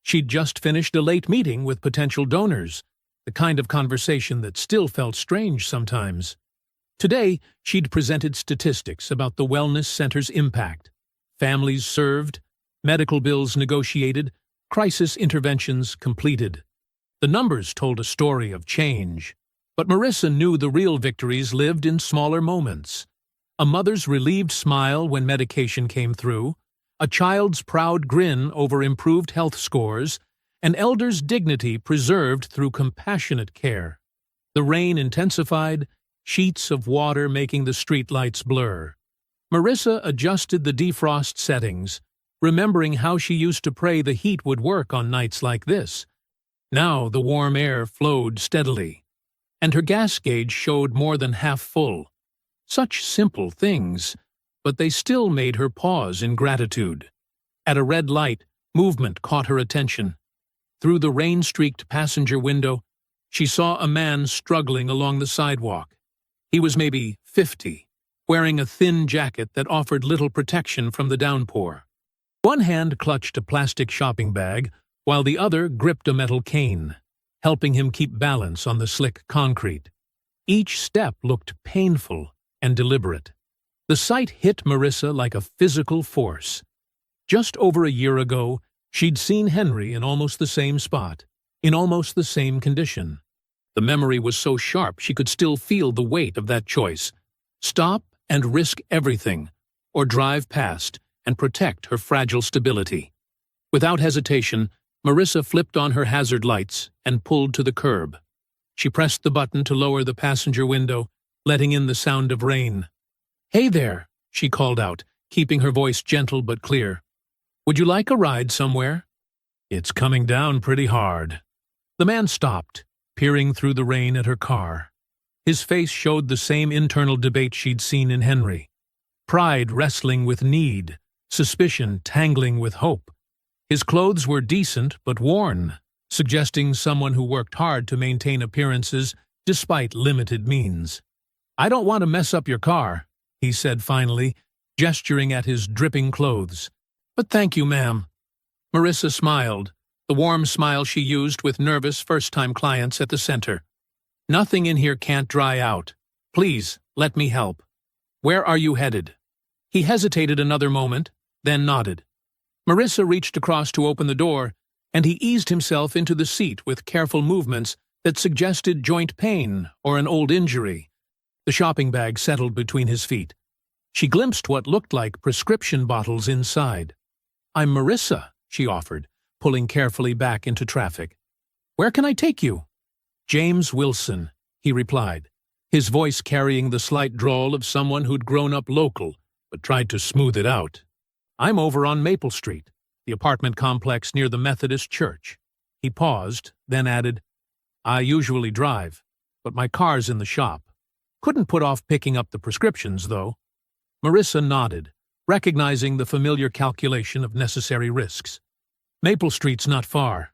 She'd just finished a late meeting with potential donors, the kind of conversation that still felt strange sometimes. Today, she'd presented statistics about the wellness center's impact. Families served, medical bills negotiated, crisis interventions completed. The numbers told a story of change, but Marissa knew the real victories lived in smaller moments. A mother's relieved smile when medication came through, a child's proud grin over improved health scores, an elder's dignity preserved through compassionate care. The rain intensified, sheets of water making the streetlights blur. Marissa adjusted the defrost settings, remembering how she used to pray the heat would work on nights like this. Now the warm air flowed steadily, and her gas gauge showed more than half full. Such simple things, but they still made her pause in gratitude. At a red light, movement caught her attention. Through the rain-streaked passenger window, she saw a man struggling along the sidewalk. He was maybe 50, wearing a thin jacket that offered little protection from the downpour. One hand clutched a plastic shopping bag, while the other gripped a metal cane, helping him keep balance on the slick concrete. Each step looked painful and deliberate. The sight hit Marissa like a physical force. Just over a year ago, she'd seen Henry in almost the same spot, in almost the same condition. The memory was so sharp she could still feel the weight of that choice. Stop and risk everything, or drive past and protect her fragile stability. Without hesitation, Marissa flipped on her hazard lights and pulled to the curb. She pressed the button to lower the passenger window, letting in the sound of rain. "Hey there," she called out, keeping her voice gentle but clear. "Would you like a ride somewhere?" "It's coming down pretty hard." The man stopped, peering through the rain at her car. His face showed the same internal debate she'd seen in Henry. Pride wrestling with need, suspicion tangling with hope. His clothes were decent but worn, suggesting someone who worked hard to maintain appearances despite limited means. "I don't want to mess up your car," he said finally, gesturing at his dripping clothes. "But thank you, ma'am." Marissa smiled, the warm smile she used with nervous first-time clients at the center. "Nothing in here can't dry out. Please, let me help. Where are you headed?" He hesitated another moment, then nodded. Marissa reached across to open the door, and he eased himself into the seat with careful movements that suggested joint pain or an old injury. The shopping bag settled between his feet. She glimpsed what looked like prescription bottles inside. "I'm Marissa," she offered, pulling carefully back into traffic. "Where can I take you?" "James Wilson," he replied, his voice carrying the slight drawl of someone who'd grown up local, but tried to smooth it out. "I'm over on Maple Street." the apartment complex near the Methodist church. He paused, then added, I usually drive, but my car's in the shop. Couldn't put off picking up the prescriptions, though. Marissa nodded, recognizing the familiar calculation of necessary risks. Maple Street's not far.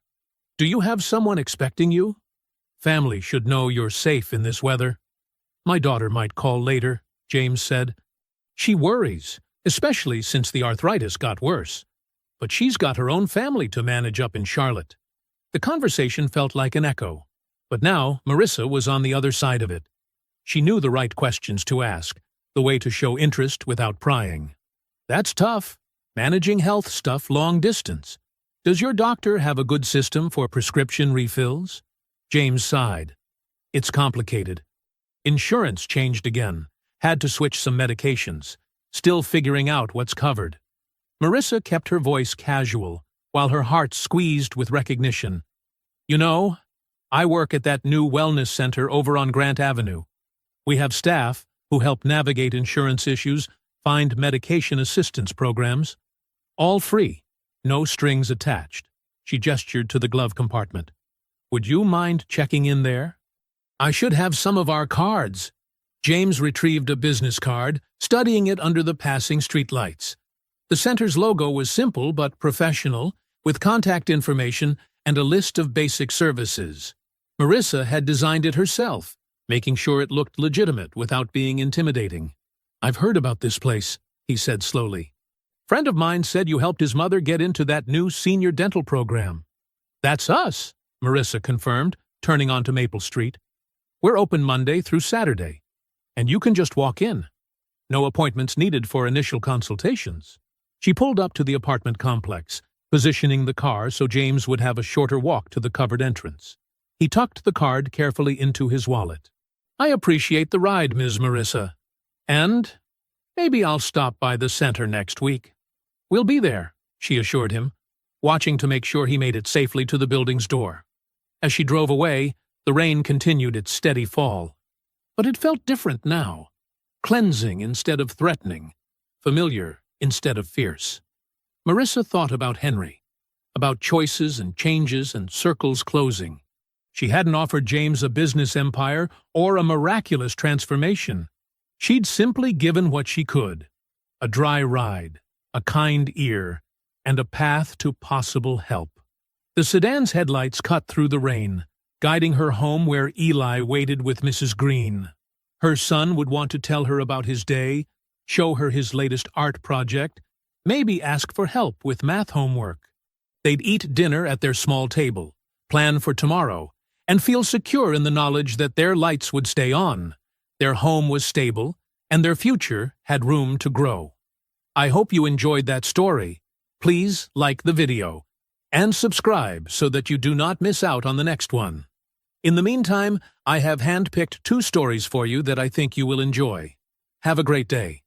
Do you have someone expecting you? Family should know you're safe in this weather. My daughter might call later, James said. She worries, especially since the arthritis got worse. But she's got her own family to manage up in Charlotte. The conversation felt like an echo, but now Marissa was on the other side of it. She knew the right questions to ask, the way to show interest without prying. That's tough, managing health stuff long distance. Does your doctor have a good system for prescription refills? James sighed. It's complicated. Insurance changed again. Had to switch some medications. Still figuring out what's covered. Marissa kept her voice casual, while her heart squeezed with recognition. You know, I work at that new wellness center over on Grant Avenue. We have staff who help navigate insurance issues, find medication assistance programs. All free, no strings attached. She gestured to the glove compartment. Would you mind checking in there? I should have some of our cards. James retrieved a business card, studying it under the passing streetlights. The center's logo was simple but professional, with contact information and a list of basic services. Marissa had designed it herself, making sure it looked legitimate without being intimidating. I've heard about this place, he said slowly. Friend of mine said you helped his mother get into that new senior dental program. That's us, Marissa confirmed, turning onto Maple Street. We're open Monday through Saturday, and you can just walk in. No appointments needed for initial consultations. She pulled up to the apartment complex, positioning the car so James would have a shorter walk to the covered entrance. He tucked the card carefully into his wallet. I appreciate the ride, Ms. Marissa. And maybe I'll stop by the center next week. We'll be there, she assured him, watching to make sure he made it safely to the building's door. As she drove away, the rain continued its steady fall. But it felt different now. Cleansing instead of threatening. Familiar instead of fierce. Marissa thought about Henry, about choices and changes and circles closing. She hadn't offered James a business empire or a miraculous transformation. She'd simply given what she could. A dry ride, a kind ear, and a path to possible help. The sedan's headlights cut through the rain, guiding her home where Eli waited with Mrs. Green. Her son would want to tell her about his day, show her his latest art project, maybe ask for help with math homework. They'd eat dinner at their small table, plan for tomorrow, and feel secure in the knowledge that their lights would stay on, their home was stable, and their future had room to grow. I hope you enjoyed that story. Please like the video and subscribe so that you do not miss out on the next one. In the meantime, I have handpicked 2 stories for you that I think you will enjoy. Have a great day.